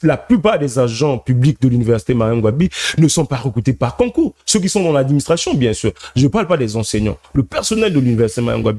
la plupart des agents publics de l'université Marie-Ngouabi ne sont pas recrutés par concours. Ceux qui sont dans l'administration, bien sûr. Je ne parle pas des enseignants. Le personnel de l'université Marie-Ngouabi.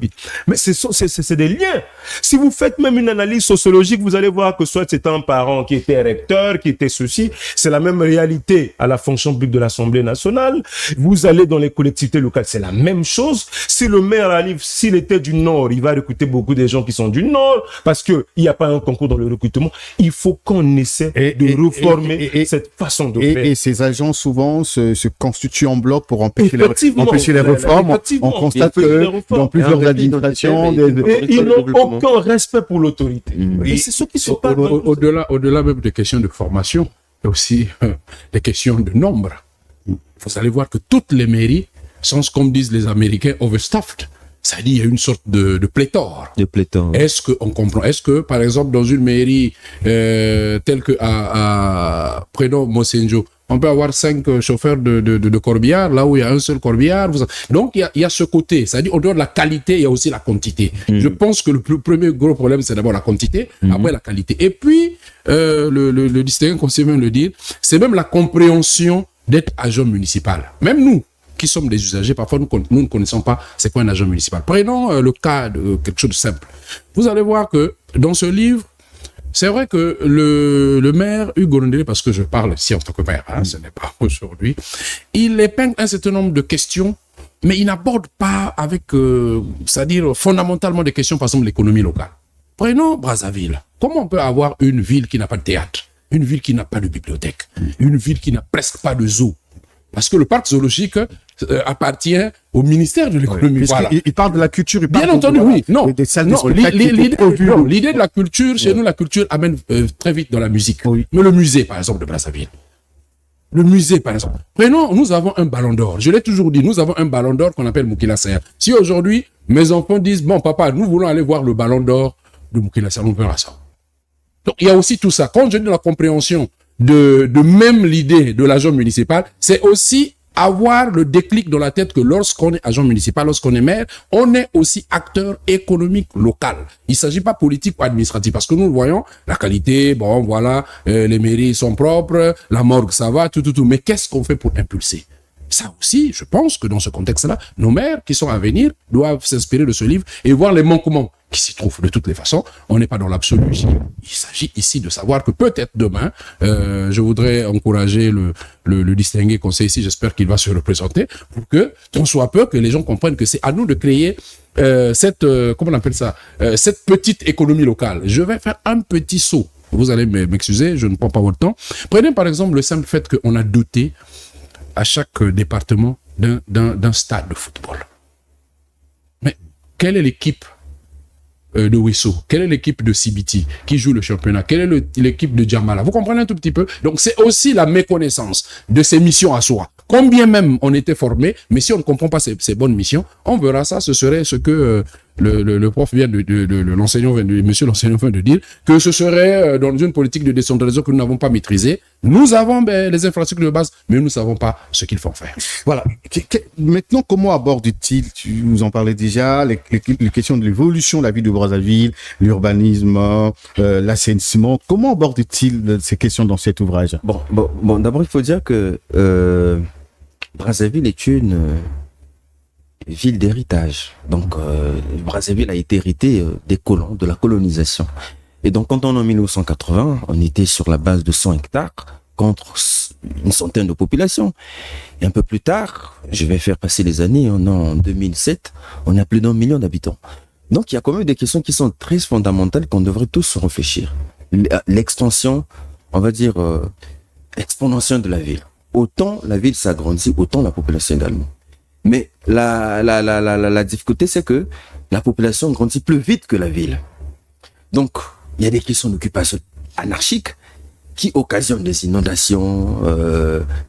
Mais c'est des liens. Si vous faites même une analyse sociologique, vous allez voir que soit c'est un parent qui était recteur, qui était ceci. C'est la même réalité à la fonction publique de l'Assemblée nationale. Vous allez dans les collectivités locales, c'est la même chose. Si le maire arrive, s'il était du Nord, il va recruter beaucoup de gens qui sont du Nord parce qu'il n'y a pas un concours dans le recrutement. Il faut qu'on essaie de reformer cette façon de faire. Et ces agents souvent se constituent en bloc pour empêcher Effectivement. les réformes. Effectivement. On constate Il faut que des réformes. dans plusieurs Et un répit administrations, identitaire Et ils n'ont développement. aucun respect pour l'autorité. Et c'est ce qui se passe. Au-delà même des questions de formation, il y a aussi des questions de nombre. Vous allez voir que toutes les mairies sont, comme disent les Américains, overstuffed. C'est-à-dire qu'il y a une sorte de pléthore. De pléthore. Est-ce qu'on comprend? Est-ce que, par exemple, dans une mairie telle que prenons Mosenjo, on peut avoir 5 chauffeurs de corbillard, là où il y a un seul corbillard. Donc, il y a ce côté. C'est-à-dire, au-delà de la qualité, il y a aussi la quantité. Je pense que le premier gros problème, c'est d'abord la quantité, après la qualité. Et puis, le distingué conseiller vient de le dire, c'est même la compréhension d'être agent municipal. Même nous, qui sommes des usagers, parfois nous ne connaissons pas c'est quoi un agent municipal. Prenons le cas de quelque chose de simple. Vous allez voir que dans ce livre, c'est vrai que le maire Hugo Ndele, parce que je parle ici en tant que maire, ce n'est pas aujourd'hui, il épingle un certain nombre de questions, mais il n'aborde pas avec, c'est-à-dire fondamentalement des questions, par exemple l'économie locale. Prenons Brazzaville. Comment on peut avoir une ville qui n'a pas de théâtre, une ville qui n'a pas de bibliothèque, une ville qui n'a presque pas de zoo? Parce que le parc zoologique appartient au ministère de l'économie. Voilà. Il parle de la culture. Bien entendu, oui. Non, des salles de non, spectacle l'idée de la culture, chez nous, la culture amène très vite dans la musique. Oui. Mais le musée, par exemple, de Brazzaville. Le musée, par exemple. Prenons, nous avons un ballon d'or. Je l'ai toujours dit, nous avons un ballon d'or qu'on appelle Moukila Saya. Si aujourd'hui, mes enfants disent, bon, papa, nous voulons aller voir le ballon d'or de Moukila Saya, on verra ça. Donc, il y a aussi tout ça. Quand je dis la compréhension de même l'idée de l'agent municipal, c'est aussi avoir le déclic dans la tête que lorsqu'on est agent municipal, lorsqu'on est maire, on est aussi acteur économique local. Il ne s'agit pas politique ou administratif, parce que nous le voyons, la qualité, bon voilà, les mairies sont propres, la morgue ça va, tout. Mais qu'est-ce qu'on fait pour impulser? Ça aussi, je pense que dans ce contexte-là, nos maires qui sont à venir doivent s'inspirer de ce livre et voir les manquements qui s'y trouvent de toutes les façons. On n'est pas dans l'absolu. Il s'agit ici de savoir que peut-être demain, je voudrais encourager le distingué conseiller ici, j'espère qu'il va se représenter, pour que, tant soit peu, que les gens comprennent que c'est à nous de créer comment on appelle ça, cette petite économie locale. Je vais faire un petit saut. Vous allez m'excuser, je ne prends pas votre temps. Prenez par exemple le simple fait qu'on a doté à chaque département d'un stade de football. Mais quelle est l'équipe de Wesso? Quelle est l'équipe de CBT qui joue le championnat? Quelle est l'équipe de Djamala? Vous comprenez un tout petit peu? Donc, c'est aussi la méconnaissance de ces missions à soi. Combien même on était formé, mais si on ne comprend pas ces bonnes missions, on verra ça, ce serait ce que le prof vient l'enseignant vient de, monsieur l'enseignant vient de dire, que ce serait dans une politique de décentralisation que nous n'avons pas maîtrisée. Nous avons les infrastructures de base, mais nous ne savons pas ce qu'il faut faire. Voilà. Maintenant, comment aborde-t-il, tu vous en parlais déjà, les questions de l'évolution de la vie de Brazzaville, l'urbanisme, l'assainissement, comment aborde-t-il ces questions dans cet ouvrage? Bon, d'abord, il faut dire que Brazzaville est une ville d'héritage. Donc, Brazzaville a été hérité des colons, de la colonisation. Et donc, quand on est en 1980, on était sur la base de 100 hectares contre une centaine de populations. Et un peu plus tard, je vais faire passer les années, en 2007, on est à plus d'1 million d'habitants. Donc, il y a quand même des questions qui sont très fondamentales qu'on devrait tous réfléchir. L'extension, on va dire, exponentielle de la ville. Autant la ville s'agrandit, autant la population également. Mais la difficulté, c'est que la population grandit plus vite que la ville. Donc, il y a des questions d'occupation anarchique qui occasionnent des inondations,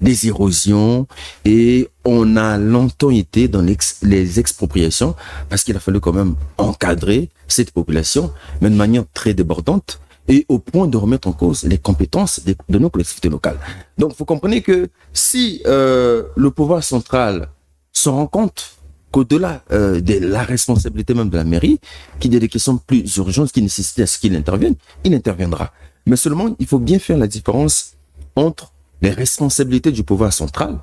des érosions, et on a longtemps été dans les expropriations parce qu'il a fallu quand même encadrer cette population, mais de manière très débordante, et au point de remettre en cause les compétences de nos collectivités locales. Donc, vous comprenez que si le pouvoir central se rend compte qu'au-delà de la responsabilité même de la mairie, qu'il y a des questions plus urgentes qui nécessitent à ce qu'il intervienne, il interviendra. Mais seulement, il faut bien faire la différence entre les responsabilités du pouvoir central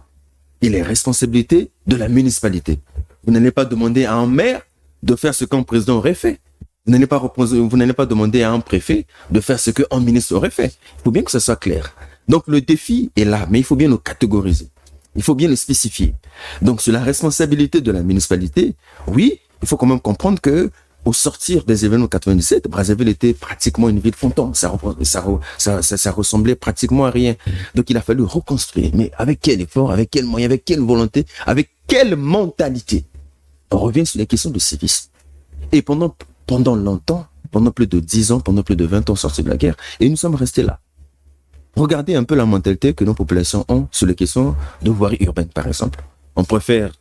et les responsabilités de la municipalité. Vous n'allez pas demander à un maire de faire ce qu'un président aurait fait. Vous n'allez pas demander à un préfet de faire ce qu'un ministre aurait fait. Il faut bien que ça soit clair. Donc, le défi est là, mais il faut bien le catégoriser. Il faut bien le spécifier. Donc, sur la responsabilité de la municipalité, oui, il faut quand même comprendre que au sortir des événements 97, Brazzaville était pratiquement une ville fantôme. Ça ressemblait pratiquement à rien. Donc, il a fallu reconstruire. Mais avec quel effort, avec quels moyens, avec quelle volonté, avec quelle mentalité? On revient sur les questions de civisme. Et pendant longtemps, pendant plus de 10 ans, pendant plus de 20 ans sortis de la guerre, et nous sommes restés là. Regardez un peu la mentalité que nos populations ont sur les questions de voirie urbaine, par exemple. On préfère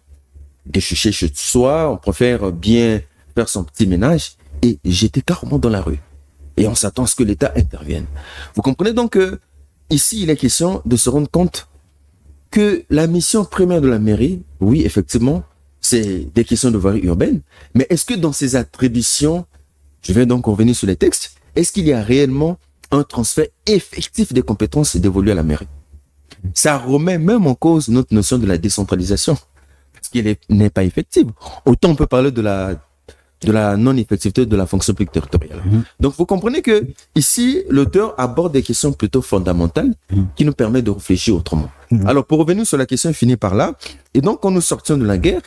déchucher chez soi, on préfère bien faire son petit ménage et jeter carrément dans la rue. Et on s'attend à ce que l'État intervienne. Vous comprenez donc que ici, il est question de se rendre compte que la mission première de la mairie, oui, effectivement, c'est des questions de voirie urbaine, mais est-ce que dans ces attributions, je vais donc revenir sur les textes, est-ce qu'il y a réellement un transfert effectif des compétences dévolues à la mairie? Ça remet même en cause notre notion de la décentralisation, parce qu'elle n'est pas effective. Autant on peut parler de la non-effectivité de la fonction publique territoriale. Donc, vous comprenez que ici, l'auteur aborde des questions plutôt fondamentales qui nous permettent de réfléchir autrement. Alors, pour revenir sur la question, finit par là. Et donc, quand nous sortions de la guerre,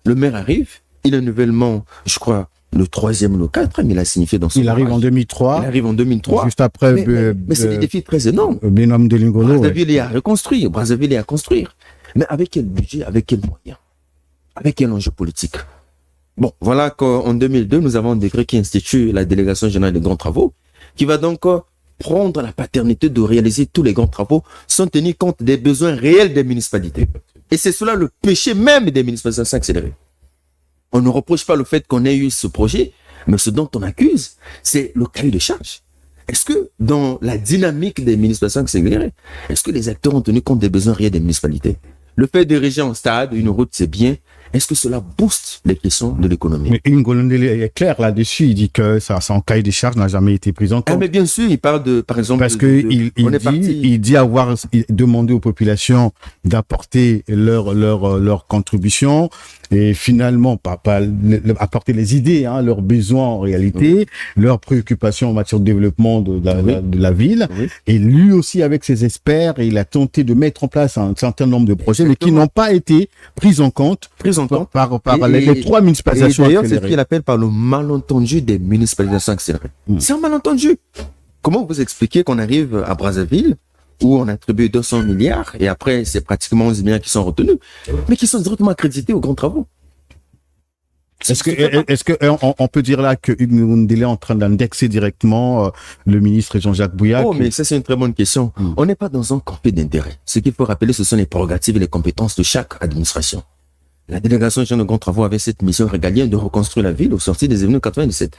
le maire arrive, il est nouvellement, je crois, le 3e ou le 4e, il a signifié dans son Il arrive en 2003. Il arrive en 2003. Juste après. Mais c'est des défis très énormes. Benhomme de Lingolo. Brazzaville est à reconstruire, Brazzaville est à construire. Mais avec quel budget, avec quels moyens, avec quel enjeu politique? Bon, voilà qu'en 2002, nous avons un décret qui institue la délégation générale des grands travaux, qui va donc prendre la paternité de réaliser tous les grands travaux sans tenir compte des besoins réels des municipalités. Et c'est cela le péché même des municipalités accélérées. On ne reproche pas le fait qu'on ait eu ce projet, mais ce dont on accuse, c'est le cahier de charge. Est-ce que dans la dynamique des municipalités accélérées, est-ce que les acteurs ont tenu compte des besoins réels des municipalités? Le fait d'ériger en stade une route, c'est bien. Est-ce que cela booste les questions de l'économie? Mais Ngolondele est clair là-dessus. Il dit que son cahier des charges n'a jamais été pris en compte. Mais bien sûr, il parle de, par exemple... Parce il dit avoir demandé aux populations d'apporter leur contribution et finalement, pas apporter les idées, leurs besoins en réalité, leurs préoccupations en matière de développement de la ville. Oui. Et lui aussi, avec ses experts, il a tenté de mettre en place un certain nombre de projets, mais qui n'ont pas été pris en compte par les 3 municipalisations. D'ailleurs, c'est ce qu'il appelle par le malentendu des municipalisations accélérées. C'est un malentendu. Comment vous expliquez qu'on arrive à Brazzaville, où on attribue 200 milliards, et après, c'est pratiquement 11 milliards qui sont retenus, mais qui sont directement accrédités aux grands travaux? Est-ce que on peut dire là que Hugues Ngondélé est en train d'indexer directement le ministre Jean-Jacques Bouillac? Oh, mais ça, c'est une très bonne question. On n'est pas dans un conflit d'intérêts. Ce qu'il faut rappeler, ce sont les prérogatives et les compétences de chaque administration. La délégation générale de grands travaux avait cette mission régalienne de reconstruire la ville au sortir des événements 97.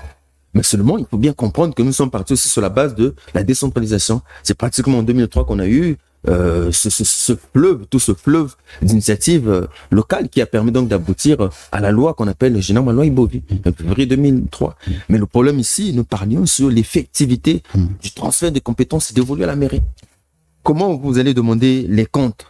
Mais seulement, il faut bien comprendre que nous sommes partis aussi sur la base de la décentralisation. C'est pratiquement en 2003 qu'on a eu ce fleuve d'initiatives locales qui a permis donc d'aboutir à la loi qu'on appelle généralement la loi Ibovi, en février 2003. Mais le problème ici, nous parlions sur l'effectivité du transfert de compétences et dévolu à la mairie. Comment vous allez demander les comptes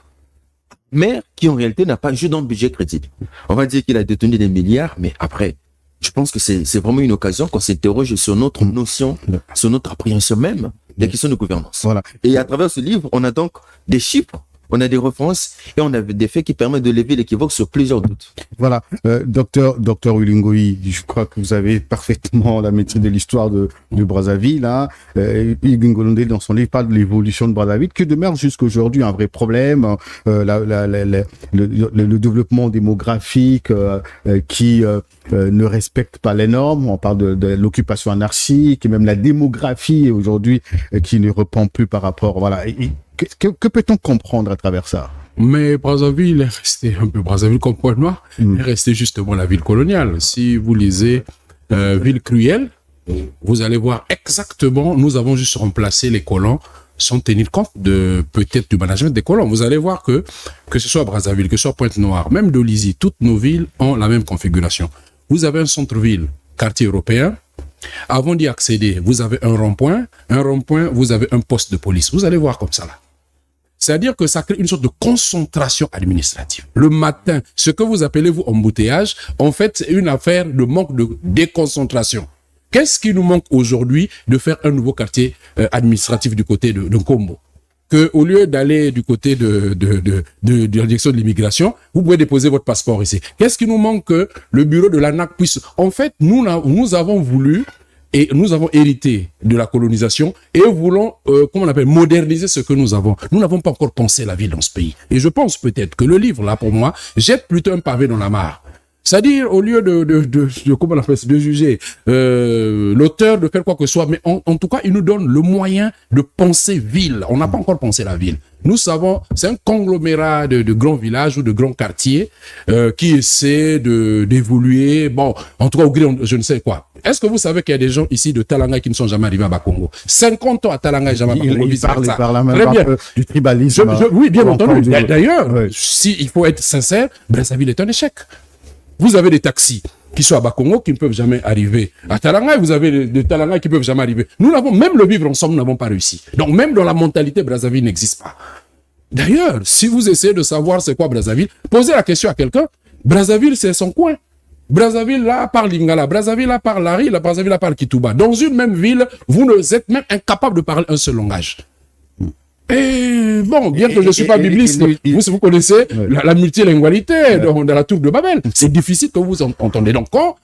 maire qui en réalité n'a pas joué dans le budget crédible? On va dire qu'il a détenu des milliards, mais après, je pense que c'est vraiment une occasion qu'on s'interroge sur notre notion, sur notre appréhension même des questions de gouvernance. Voilà. Et à travers ce livre, on a donc des chiffres, on a des références et on a des faits qui permettent de lever l'équivoque sur plusieurs doutes. Voilà, docteur Ulingoyi, je crois que vous avez parfaitement la maîtrise de l'histoire de Brazzaville. Hein. Hugues Ngondélé, dans son livre, parle de l'évolution de Brazzaville, qui demeure jusqu'à aujourd'hui un vrai problème. Le développement démographique qui ne respecte pas les normes. On parle de l'occupation anarchique et même la démographie aujourd'hui qui ne reprend plus par rapport. Voilà. Que peut-on comprendre à travers ça? Mais Brazzaville est resté un peu Brazzaville comme Pointe-Noire, est resté justement la ville coloniale. Si vous lisez Ville cruelle, vous allez voir exactement, nous avons juste remplacé les colons sans tenir compte de peut-être du management des colons. Vous allez voir que ce soit Brazzaville, que ce soit Pointe-Noire, même Dolisie, toutes nos villes ont la même configuration. Vous avez un centre-ville, quartier européen. Avant d'y accéder, vous avez un rond-point, vous avez un poste de police. Vous allez voir comme ça là. C'est-à-dire que ça crée une sorte de concentration administrative. Le matin, ce que vous appelez, vous, embouteillage, en fait, c'est une affaire de manque de déconcentration. Qu'est-ce qui nous manque aujourd'hui de faire un nouveau quartier administratif du côté de Kombo? Que au lieu d'aller du côté de la direction de l'immigration, vous pouvez déposer votre passeport ici. Qu'est-ce qui nous manque que le bureau de l'ANAC puisse... En fait, nous avons voulu... Et nous avons hérité de la colonisation et voulons, comment on appelle, moderniser ce que nous avons. Nous n'avons pas encore pensé la ville dans ce pays. Et je pense peut-être que le livre, là, pour moi, jette plutôt un pavé dans la mare. C'est-à-dire, au lieu comment on appelle, de juger l'auteur de faire quoi que ce soit, mais en tout cas, il nous donne le moyen de penser ville. On n'a pas encore pensé la ville. Nous savons, c'est un conglomérat de grands villages ou de grands quartiers qui essaient d'évoluer. Bon, en tout cas, au gré, je ne sais quoi. Est-ce que vous savez qu'il y a des gens ici de Talanga qui ne sont jamais arrivés à Bakongo? 50 ans à Talanga et jamais à Bakongo. Il parle même un peu du tribalisme. Oui, bien entendu. D'ailleurs, si il faut être sincère, Brazzaville est un échec. Vous avez des taxis qui sont à Bakongo qui ne peuvent jamais arriver à Talanga et vous avez des Talanga qui ne peuvent jamais arriver. Nous n'avons même le vivre ensemble, nous n'avons pas réussi. Donc même dans la mentalité, Brazzaville n'existe pas. D'ailleurs, si vous essayez de savoir c'est quoi Brazzaville, posez la question à quelqu'un. Brazzaville, c'est son coin. Brazzaville, là, parle Lingala. Brazzaville, là, parle Lari. Brazzaville, là, parle Kituba. Dans une même ville, vous êtes même incapable de parler un seul langage. Et bon, bien que je ne suis pas bibliste, vous connaissez la multilingualité dans la tour de Babel. C'est difficile que vous entendez. Donc, quand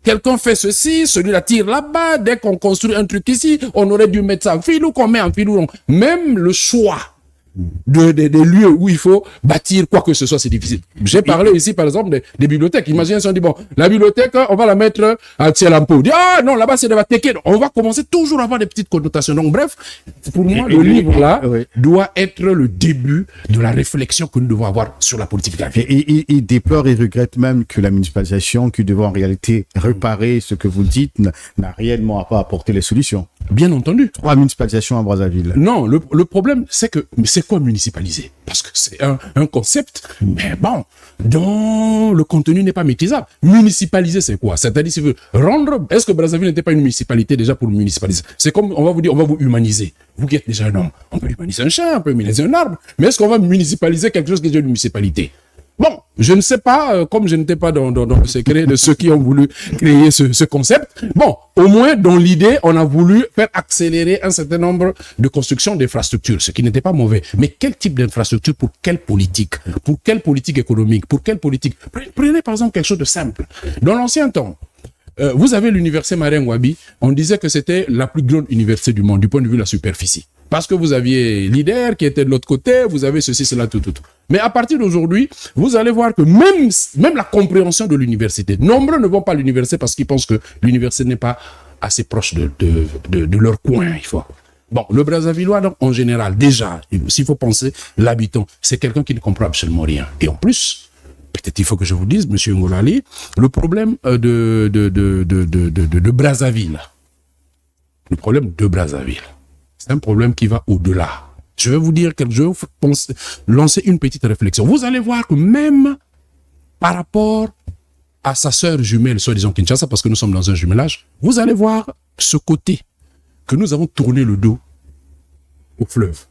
quelqu'un fait ceci, celui-là tire là-bas, dès qu'on construit un truc ici, on aurait dû mettre ça en fil ou qu'on met en fil ou non. Même le choix des lieux où il faut bâtir quoi que ce soit, c'est difficile. J'ai parlé ici, par exemple, des bibliothèques. Imaginez si on dit, bon, la bibliothèque, on va la mettre à Tielampo. On dit, ah non, là-bas, c'est de la Teke. On va commencer toujours à avoir des petites connotations. Donc, bref, pour moi, le livre-là doit être le début de la réflexion que nous devons avoir sur la politique de la ville. Et il déplore et regrette même que la municipalisation, qui devait en réalité réparer ce que vous dites, n'a réellement pas apporté les solutions. Bien entendu. 3 municipalisations à Brazzaville. Non, le problème, c'est que, mais c'est quoi municipaliser? Parce que c'est un concept, mais bon, dont le contenu n'est pas maîtrisable. Municipaliser, c'est quoi? C'est-à-dire, si vous rendre, est-ce que Brazzaville n'était pas une municipalité déjà pour municipaliser? C'est comme, on va vous dire, on va vous humaniser. Vous qui êtes déjà un homme, on peut humaniser un chien, on peut humaniser un arbre, mais est-ce qu'on va municipaliser quelque chose qui est déjà une municipalité? Bon, je ne sais pas, comme je n'étais pas dans le secret de ceux qui ont voulu créer ce concept. Bon, au moins, dans l'idée, on a voulu faire accélérer un certain nombre de constructions d'infrastructures, ce qui n'était pas mauvais. Mais quel type d'infrastructure pour quelle politique? Pour quelle politique économique? Pour quelle politique? Prenez par exemple quelque chose de simple. Dans l'ancien temps, vous avez l'université Marien Wabi, on disait que c'était la plus grande université du monde du point de vue de la superficie. Parce que vous aviez leader qui était de l'autre côté, vous avez ceci, cela, tout. Mais à partir d'aujourd'hui, vous allez voir que même la compréhension de l'université, nombreux ne vont pas à l'université parce qu'ils pensent que l'université n'est pas assez proche de leur coin. Il faut. Bon, le Brazzavillois, donc, en général, déjà, s'il faut penser, l'habitant, c'est quelqu'un qui ne comprend absolument rien. Et en plus, peut-être il faut que je vous dise, monsieur Ngolali, le problème de Brazzaville, c'est un problème qui va au-delà. Je vais vous dire lancer une petite réflexion. Vous allez voir que même par rapport à sa sœur jumelle, soi-disant Kinshasa, parce que nous sommes dans un jumelage, vous allez voir ce côté que nous avons tourné le dos au fleuve.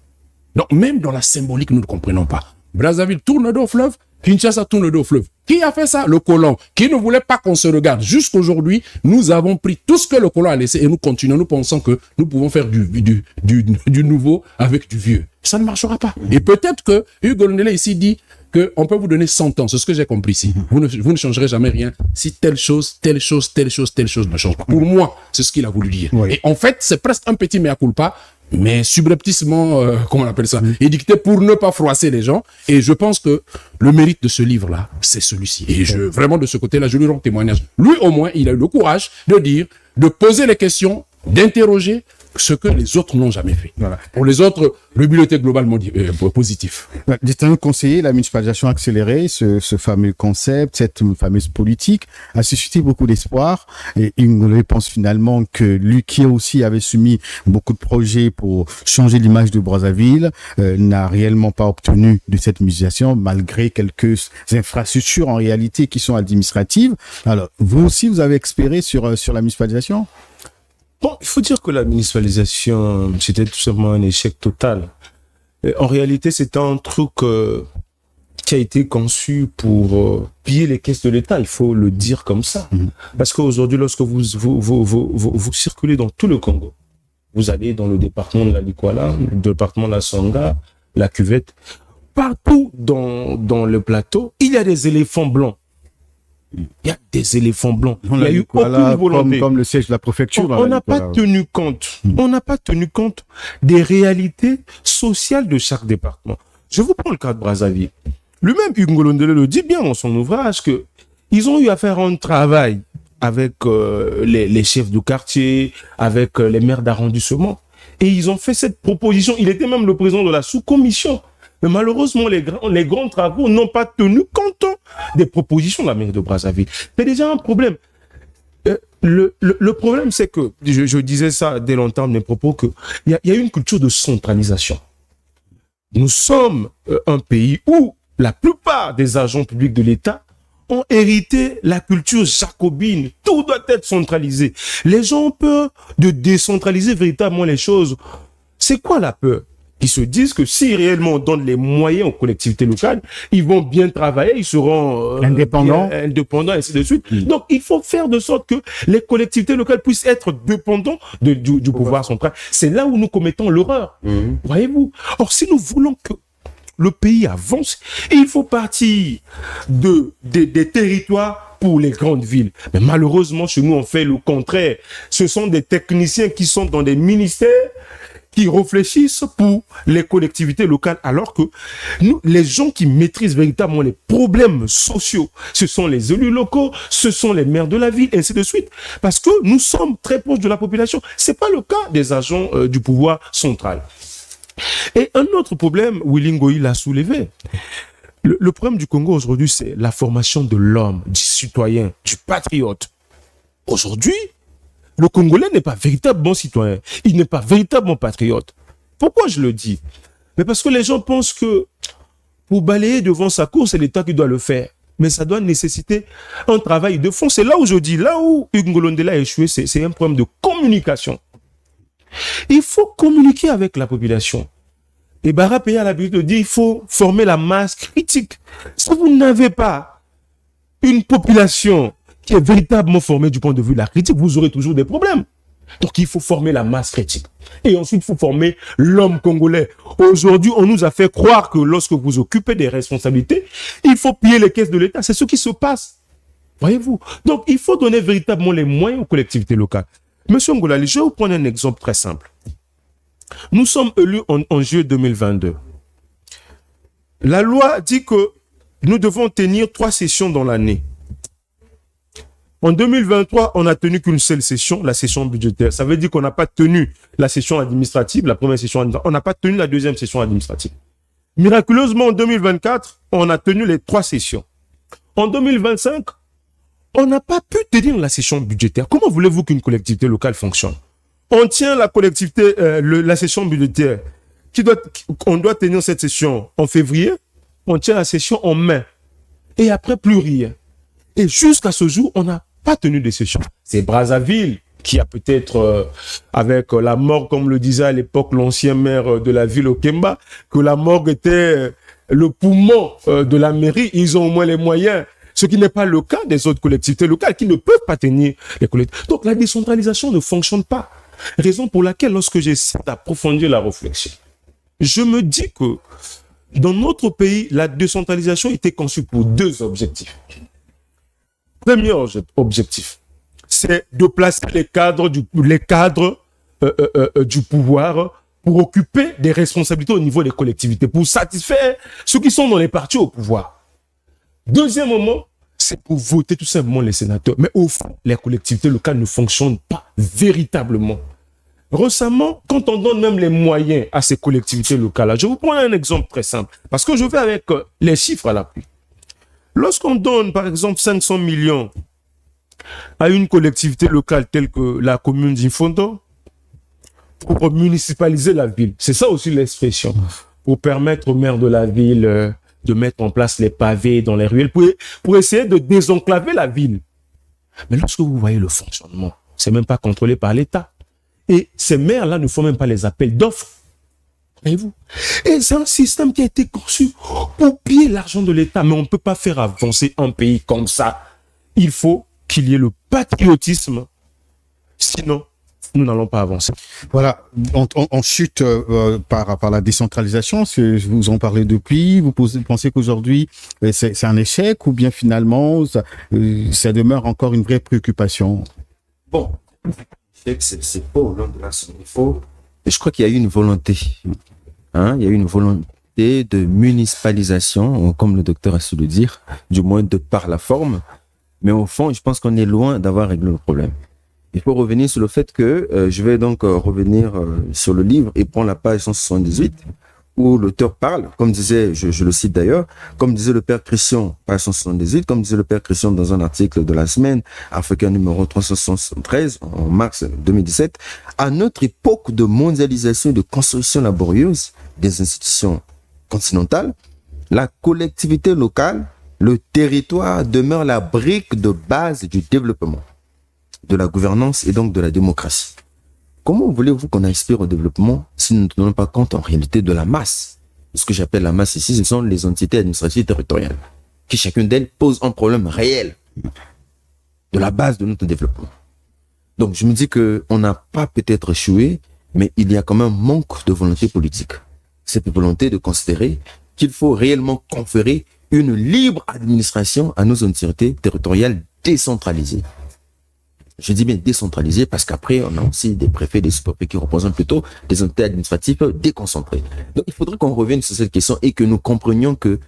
Donc, même dans la symbolique, nous ne comprenons pas. Brazzaville tourne le dos au fleuve, Kinshasa tourne le dos au fleuve. Qui a fait ça? Le colon, qui ne voulait pas qu'on se regarde. Jusqu'aujourd'hui, nous avons pris tout ce que le colon a laissé et nous continuons, nous pensons que nous pouvons faire du nouveau avec du vieux. Ça ne marchera pas. Et peut-être que Hugo Londele ici dit qu'on peut vous donner 100 ans. C'est ce que j'ai compris ici. Vous ne changerez jamais rien si telle chose ne change pas. Pour moi, c'est ce qu'il a voulu dire. Oui. Et en fait, c'est presque un petit mea culpa, mais subrepticement, comment on appelle ça, édicté pour ne pas froisser les gens. Et je pense que le mérite de ce livre-là, c'est celui-ci. Et vraiment, de ce côté-là, je lui rends témoignage. Lui, au moins, il a eu le courage de dire, de poser les questions, d'interroger ce que les autres n'ont jamais fait. Voilà. Pour les autres, le bulletin globalement positif. Distingué conseiller, la municipalisation accélérée, ce fameux concept, cette fameuse politique, a suscité beaucoup d'espoir. Et je pense finalement que lui, qui aussi avait soumis beaucoup de projets pour changer l'image de Brazzaville, n'a réellement pas obtenu de cette municipalisation, malgré quelques infrastructures en réalité qui sont administratives. Alors, vous aussi, vous avez expéré sur la municipalisation? Bon, il faut dire que la municipalisation, c'était tout simplement un échec total. En réalité, c'était un truc qui a été conçu pour piller les caisses de l'État, il faut le dire comme ça. Parce qu'aujourd'hui, lorsque vous circulez dans tout le Congo, vous allez dans le département de la Likwala, le département de la Songa, la Cuvette, partout dans le plateau, il y a des éléphants blancs. Il y a des éléphants blancs. Il n'y a eu aucune volonté. Comme le siège de la préfecture. On n'a pas tenu compte. On n'a pas tenu compte des réalités sociales de chaque département. Je vous prends le cas de Brazzaville. Lui-même, Hugo Londele le dit bien dans son ouvrage que ils ont eu à faire un travail avec les chefs de quartier, avec les maires d'arrondissement. Et ils ont fait cette proposition. Il était même le président de la sous-commission. Mais malheureusement, les grands travaux n'ont pas tenu compte des propositions de la mairie de Brazzaville. C'est déjà un problème. Le problème, c'est que, je disais ça dès longtemps de mes propos, qu'il y a une culture de centralisation. Nous sommes un pays où la plupart des agents publics de l'État ont hérité la culture jacobine. Tout doit être centralisé. Les gens ont peur de décentraliser véritablement les choses. C'est quoi la peur? Qui se disent que si réellement on donne les moyens aux collectivités locales, ils vont bien travailler, ils seront indépendants, ainsi de suite. Donc, il faut faire de sorte que les collectivités locales puissent être dépendantes du pouvoir central. C'est là où nous commettons l'erreur. Voyez-vous? Or, si nous voulons que le pays avance, il faut partir des territoires pour les grandes villes. Mais malheureusement, chez nous, on fait le contraire. Ce sont des techniciens qui sont dans des ministères qui réfléchissent pour les collectivités locales, alors que nous, les gens qui maîtrisent véritablement les problèmes sociaux, ce sont les élus locaux, ce sont les maires de la ville, et ainsi de suite. Parce que nous sommes très proches de la population. C'est pas le cas des agents du pouvoir central. Et un autre problème, Willy Ngoyi l'a soulevé. Le problème du Congo aujourd'hui, c'est la formation de l'homme, du citoyen, du patriote. Aujourd'hui, le Congolais n'est pas véritablement citoyen. Il n'est pas véritablement patriote. Pourquoi je le dis? Mais parce que les gens pensent que pour balayer devant sa cour, c'est l'État qui doit le faire. Mais ça doit nécessiter un travail de fond. C'est là où je dis, là où Hugo Londele a échoué, c'est un problème de communication. Il faut communiquer avec la population. Et Bara Peya a l'habitude de dire, il faut former la masse critique. Si vous n'avez pas une population qui est véritablement formée du point de vue de la critique, vous aurez toujours des problèmes. Donc, il faut former la masse critique. Et ensuite, il faut former l'homme congolais. Aujourd'hui, on nous a fait croire que lorsque vous occupez des responsabilités, il faut piller les caisses de l'État. C'est ce qui se passe. Voyez-vous? Donc, il faut donner véritablement les moyens aux collectivités locales. Monsieur Ngolali, je vais vous prendre un exemple très simple. Nous sommes élus en juillet 2022. La loi dit que nous devons tenir 3 sessions dans l'année. En 2023, on n'a tenu qu'une seule session, la session budgétaire. Ça veut dire qu'on n'a pas tenu la session administrative, la première session administrative. On n'a pas tenu la deuxième session administrative. Miraculeusement, en 2024, on a tenu les 3 sessions. En 2025, on n'a pas pu tenir la session budgétaire. Comment voulez-vous qu'une collectivité locale fonctionne? On tient la collectivité, la session budgétaire. On doit tenir cette session en février. On tient la session en mai. Et après, plus rien. Et jusqu'à ce jour, on n'a pas tenu de session. C'est Brazzaville qui a peut-être, avec la morgue, comme le disait à l'époque l'ancien maire de la ville Okemba, que la morgue était le poumon de la mairie. Ils ont au moins les moyens. Ce qui n'est pas le cas des autres collectivités locales qui ne peuvent pas tenir les collectivités. Donc la décentralisation ne fonctionne pas. Raison pour laquelle, lorsque j'essaie d'approfondir la réflexion, je me dis que dans notre pays, la décentralisation était conçue pour 2 objectifs. Premier objectif, c'est de placer les cadres du pouvoir pour occuper des responsabilités au niveau des collectivités, pour satisfaire ceux qui sont dans les partis au pouvoir. Deuxièmement, c'est pour voter tout simplement les sénateurs. Mais au fond, les collectivités locales ne fonctionnent pas véritablement. Récemment, quand on donne même les moyens à ces collectivités locales, je vous prends un exemple très simple, parce que je vais avec les chiffres à l'appui. Lorsqu'on donne, par exemple, 500 millions à une collectivité locale telle que la commune d'Infondo, pour municipaliser la ville, c'est ça aussi l'expression, pour permettre au maire de la ville de mettre en place les pavés dans les ruelles, pour essayer de désenclaver la ville. Mais lorsque vous voyez le fonctionnement, c'est même pas contrôlé par l'État. Et ces maires-là ne font même pas les appels d'offres. Voyez-vous? Et c'est un système qui a été conçu pour piller l'argent de l'État. Mais on ne peut pas faire avancer un pays comme ça. Il faut qu'il y ait le patriotisme. Sinon, nous n'allons pas avancer. Voilà, on chute par la décentralisation. Vous en parlez depuis. Vous pensez qu'aujourd'hui, c'est un échec ou bien finalement, ça demeure encore une vraie préoccupation? Bon, c'est faux, loin de là, c'est faux. Et je crois qu'il y a eu une volonté. Il y a eu une volonté de municipalisation, comme le docteur a su le dire, du moins de par la forme. Mais au fond, je pense qu'on est loin d'avoir réglé le problème. Il faut revenir sur le fait que, je vais donc revenir sur le livre et prendre la page 178, où l'auteur parle, comme disait, je le cite d'ailleurs, comme disait le père Christian, page 178, comme disait le père Christian dans un article de la semaine, Africain numéro 373, en mars 2017, à notre époque de mondialisation et de construction laborieuse des institutions continentales, la collectivité locale, le territoire demeure la brique de base du développement, de la gouvernance et donc de la démocratie. Comment voulez-vous qu'on aspire au développement si nous ne tenons pas compte en réalité de la masse? Ce que j'appelle la masse ici, ce sont les entités administratives territoriales, qui chacune d'elles pose un problème réel de la base de notre développement. Donc je me dis qu'on n'a pas peut-être échoué, mais il y a quand même un manque de volonté politique. Cette volonté de considérer qu'il faut réellement conférer une libre administration à nos entités territoriales décentralisées. Je dis bien décentralisé parce qu'après, on a aussi des préfets, des sous-préfets qui représentent plutôt des entités administratives déconcentrées. Donc, il faudrait qu'on revienne sur cette question et que nous comprenions que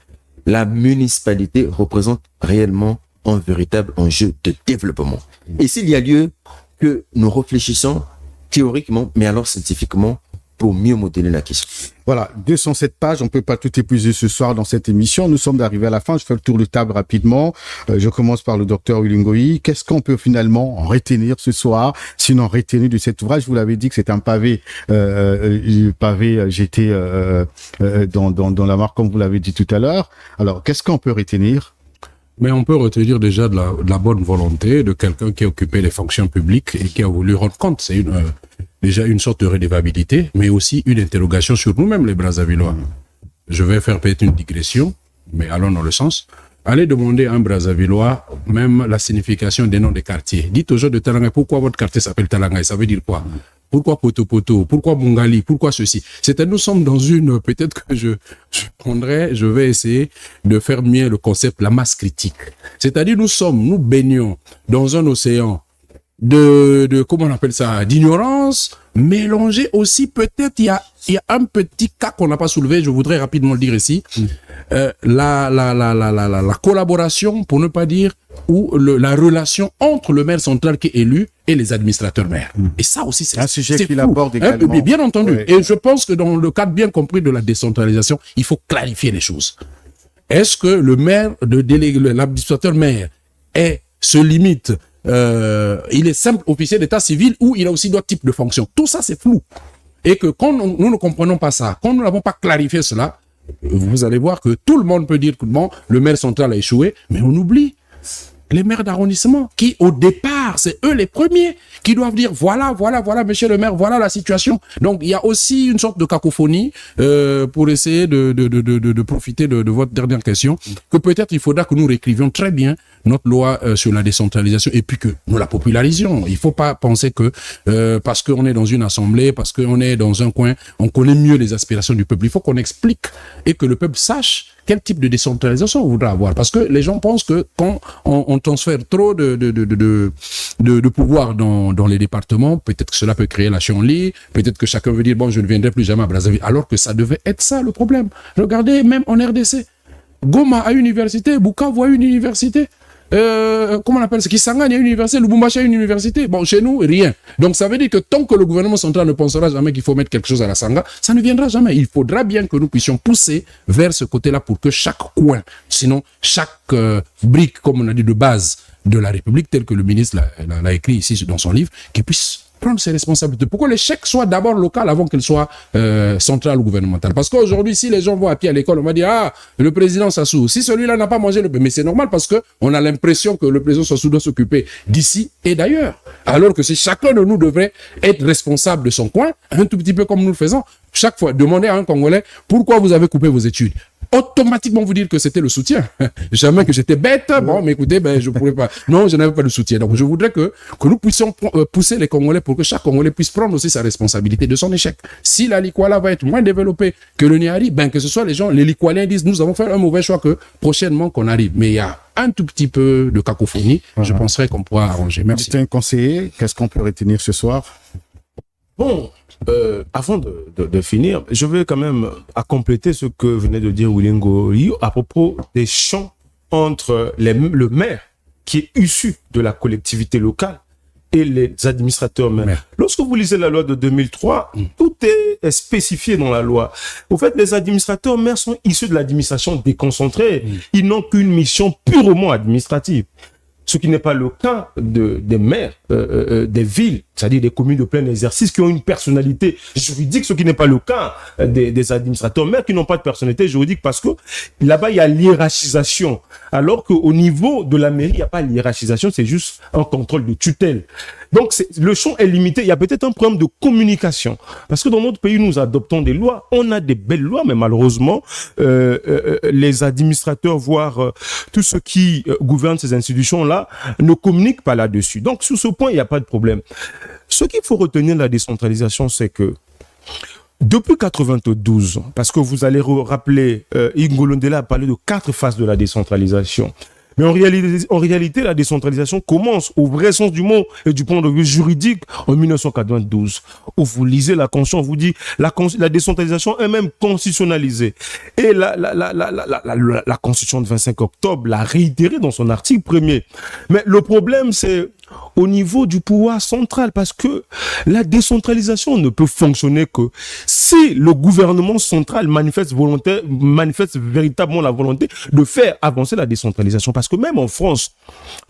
la municipalité représente réellement un véritable enjeu de développement. Et s'il y a lieu que nous réfléchissions théoriquement, mais alors scientifiquement, pour mieux modeler la question. Voilà, 207 pages, on ne peut pas tout épuiser ce soir dans cette émission. Nous sommes arrivés à la fin, je fais le tour de table rapidement. Je commence par le docteur Willy. Qu'est-ce qu'on peut finalement retenir ce soir, sinon retenir de cet ouvrage? Vous l'avez dit que c'est un pavé, jeté dans la mare, comme vous l'avez dit tout à l'heure. Alors, qu'est-ce qu'on peut retenir? Mais on peut retenir déjà de la bonne volonté de quelqu'un qui a occupé les fonctions publiques et qui a voulu rendre compte. C'est déjà une sorte de redevabilité, mais aussi une interrogation sur nous-mêmes, les Brazzavillois. Je vais faire peut-être une digression, mais allons dans le sens. Allez demander à un Brazzavillois même la signification des noms des quartiers. Dites aux gens de Talanga, pourquoi votre quartier s'appelle Talanga? Ça veut dire quoi? Pourquoi Poto? Pourquoi Bungali? Pourquoi ceci? C'est-à-dire, nous sommes dans peut-être que je vais essayer de faire mieux le concept, la masse critique. C'est-à-dire, nous baignons dans un océan comment on appelle ça, d'ignorance, mélanger aussi, peut-être il y a un petit cas qu'on n'a pas soulevé, je voudrais rapidement le dire ici, la collaboration, pour ne pas dire, ou la relation entre le maire central qui est élu et les administrateurs maires. Et ça aussi, c'est un sujet qu'il flou, aborde également. Mais bien entendu. Ouais. Et je pense que dans le cadre bien compris de la décentralisation, il faut clarifier les choses. Est-ce que le maire, l'administrateur maire, se limite, il est simple officier d'état civil ou il a aussi d'autres types de fonctions? Tout ça, c'est flou. Et que quand nous ne comprenons pas ça, quand nous n'avons pas clarifié cela, vous allez voir que tout le monde peut dire que bon, le maire central a échoué, mais on oublie les maires d'arrondissement qui, au départ, c'est eux les premiers qui doivent dire voilà, monsieur le maire, voilà la situation. Donc, il y a aussi une sorte de cacophonie pour essayer de profiter de votre dernière question, que peut-être il faudra que nous réécrivions très bien notre loi sur la décentralisation et puis que nous la popularisions. Il ne faut pas penser que parce qu'on est dans une assemblée, parce qu'on est dans un coin, on connaît mieux les aspirations du peuple. Il faut qu'on explique et que le peuple sache quel type de décentralisation on voudra avoir. Parce que les gens pensent que quand on transfère trop de pouvoir dans les départements, peut-être que cela peut créer la chienlit, peut-être que chacun veut dire, bon, je ne viendrai plus jamais à Brazzaville, alors que ça devait être ça le problème. Regardez, même en RDC, Goma a une université, Bukavu a une université, comment on appelle ça, Kisangani a une université, Lubumbashi a une université. Bon, chez nous, rien. Donc, ça veut dire que tant que le gouvernement central ne pensera jamais qu'il faut mettre quelque chose à la Sanga, ça ne viendra jamais. Il faudra bien que nous puissions pousser vers ce côté-là pour que chaque coin, sinon chaque brique, comme on a dit, de base de la République, tel que le ministre l'a écrit ici dans son livre, qu'il puisse prendre ses responsabilités. Pourquoi l'échec soit d'abord local avant qu'il soit central ou gouvernemental? Parce qu'aujourd'hui, si les gens vont à pied à l'école, on va dire, ah, le président Sassou, si celui-là n'a pas mangé le pain, mais c'est normal parce que on a l'impression que le président Sassou doit s'occuper d'ici et d'ailleurs. Alors que si chacun de nous devrait être responsable de son coin, un tout petit peu comme nous le faisons, chaque fois, demander à un Congolais, pourquoi vous avez coupé vos études? Automatiquement vous dire que c'était le soutien. Jamais que j'étais bête. Bon, mais écoutez, je pouvais pas. Non, je n'avais pas de soutien. Donc, je voudrais que nous puissions pousser les Congolais pour que chaque Congolais puisse prendre aussi sa responsabilité de son échec. Si la Likwala va être moins développée que le Niari, que ce soit les gens, les Likwaliens disent, nous avons fait un mauvais choix que prochainement qu'on arrive. Mais il y a un tout petit peu de cacophonie. Je penserais qu'on pourra arranger. Merci. C'est un conseiller. Qu'est-ce qu'on peut retenir ce soir? Bon, avant de finir, je vais quand même compléter ce que venait de dire William Ngoli à propos des champs entre le maire qui est issu de la collectivité locale et les administrateurs maires. Lorsque vous lisez la loi de 2003, tout est spécifié dans la loi. Au fait, les administrateurs maires sont issus de l'administration déconcentrée. Ils n'ont qu'une mission purement administrative. Ce qui n'est pas le cas des maires des villes, c'est-à-dire des communes de plein exercice qui ont une personnalité juridique, ce qui n'est pas le cas des administrateurs maires qui n'ont pas de personnalité juridique parce que là-bas, il y a l'hiérarchisation. Alors qu'au niveau de la mairie, il n'y a pas l'hiérarchisation, c'est juste un contrôle de tutelle. Donc, le champ est limité. Il y a peut-être un problème de communication. Parce que dans notre pays, nous adoptons des lois. On a des belles lois, mais malheureusement, les administrateurs, voire tous ceux qui gouvernent ces institutions-là, ne communiquent pas là-dessus. Donc, sur ce point, il n'y a pas de problème. Ce qu'il faut retenir de la décentralisation, c'est que depuis 92, parce que vous allez rappeler, Ngolo Ndela a parlé de 4 phases de la décentralisation. Mais en réalité, la décentralisation commence au vrai sens du mot et du point de vue juridique en 1992. Où vous lisez la Constitution, on vous dit la décentralisation est même constitutionnalisée. Et la Constitution de 25 octobre l'a réitéré dans son article 1er. Mais le problème, c'est au niveau du pouvoir central, parce que la décentralisation ne peut fonctionner que si le gouvernement central manifeste véritablement la volonté de faire avancer la décentralisation. Parce que même en France,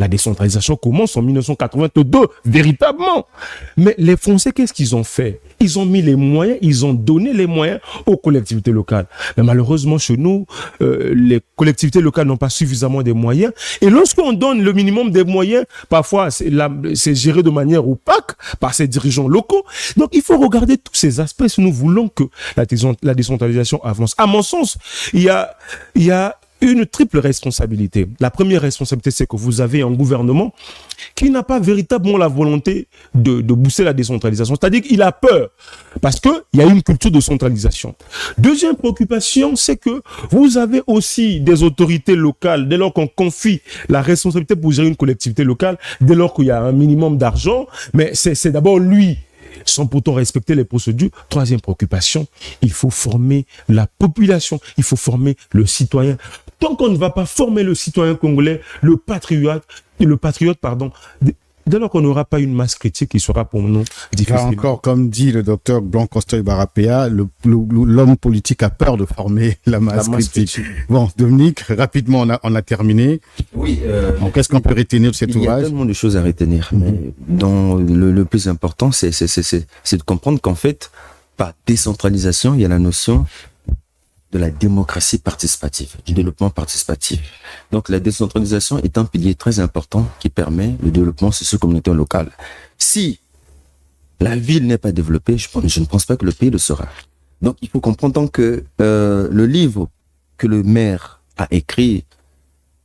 la décentralisation commence en 1982, véritablement. Mais les Français, qu'est-ce qu'ils ont fait? Ils ont mis les moyens, ils ont donné les moyens aux collectivités locales. Mais malheureusement, chez nous, les collectivités locales n'ont pas suffisamment de moyens. Et lorsqu'on donne le minimum des moyens, parfois, c'est géré de manière opaque par ces dirigeants locaux. Donc, il faut regarder tous ces aspects si nous voulons que la décentralisation avance. À mon sens, il y a une triple responsabilité. La première responsabilité, c'est que vous avez un gouvernement qui n'a pas véritablement la volonté de booster la décentralisation. C'est-à-dire qu'il a peur parce qu'il y a une culture de centralisation. Deuxième préoccupation, c'est que vous avez aussi des autorités locales, dès lors qu'on confie la responsabilité pour gérer une collectivité locale, dès lors qu'il y a un minimum d'argent, mais c'est d'abord lui sans pourtant respecter les procédures. Troisième préoccupation, il faut former la population, il faut former le citoyen. Tant qu'on ne va pas former le citoyen congolais, le patriote, dès lors qu'on n'aura pas une masse critique, il sera pour nous difficile. Là encore, comme dit le docteur Blanc-Costoy Barapéa, l'homme politique a peur de former la masse critique. Bon, Dominique, rapidement, on a terminé. Oui. Donc, qu'est-ce qu'on peut retenir de cet ouvrage? Il y a tellement de choses à retenir, mais dans le plus important, c'est de comprendre qu'en fait, par décentralisation, il y a la notion de la démocratie participative, du développement participatif. Donc, la décentralisation est un pilier très important qui permet le développement socio-communautaire local. Si la ville n'est pas développée, je ne pense pas que le pays le sera. Donc, il faut comprendre que le livre que le maire a écrit,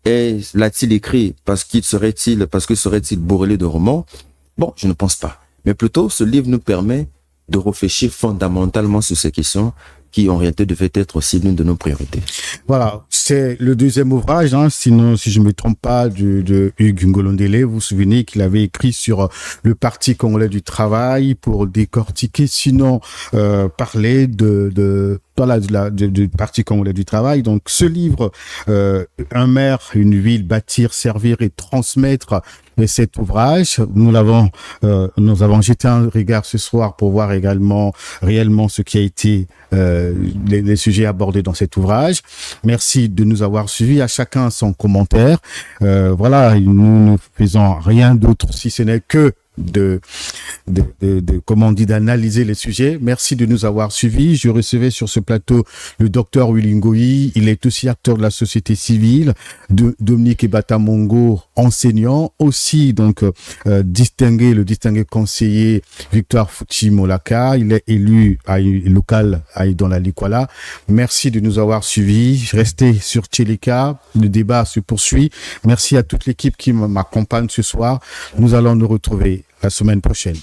l'a-t-il écrit parce que serait-il bourrelé de romans? Bon, je ne pense pas. Mais plutôt, ce livre nous permet de réfléchir fondamentalement sur ces questions qui en réalité devait être aussi l'une de nos priorités. Voilà, c'est le deuxième ouvrage, sinon, si je ne me trompe pas, de Hugues Ngolondele. Vous vous souvenez qu'il avait écrit sur le Parti congolais du travail pour décortiquer, sinon parler du Parti congolais du travail. Donc, ce livre, Un maire, une ville, bâtir, servir et transmettre, et cet ouvrage, nous avons jeté un regard ce soir pour voir également réellement ce qui a été les sujets abordés dans cet ouvrage. Merci de nous avoir suivis, à chacun son commentaire. Voilà, nous ne faisons rien d'autre si ce n'est que d'analyser les sujets. Merci de nous avoir suivis. Je recevais sur ce plateau le docteur Willy Ngoyi. Il est aussi acteur de la société civile. Dominique Ebata-Mongo, enseignant. Aussi, donc, le distingué conseiller Victor Fouchi Molaka. Il est élu local dans la Likwala. Merci de nous avoir suivis. Restez sur Tcheleka. Le débat se poursuit. Merci à toute l'équipe qui m'accompagne ce soir. Nous allons nous retrouver la semaine prochaine.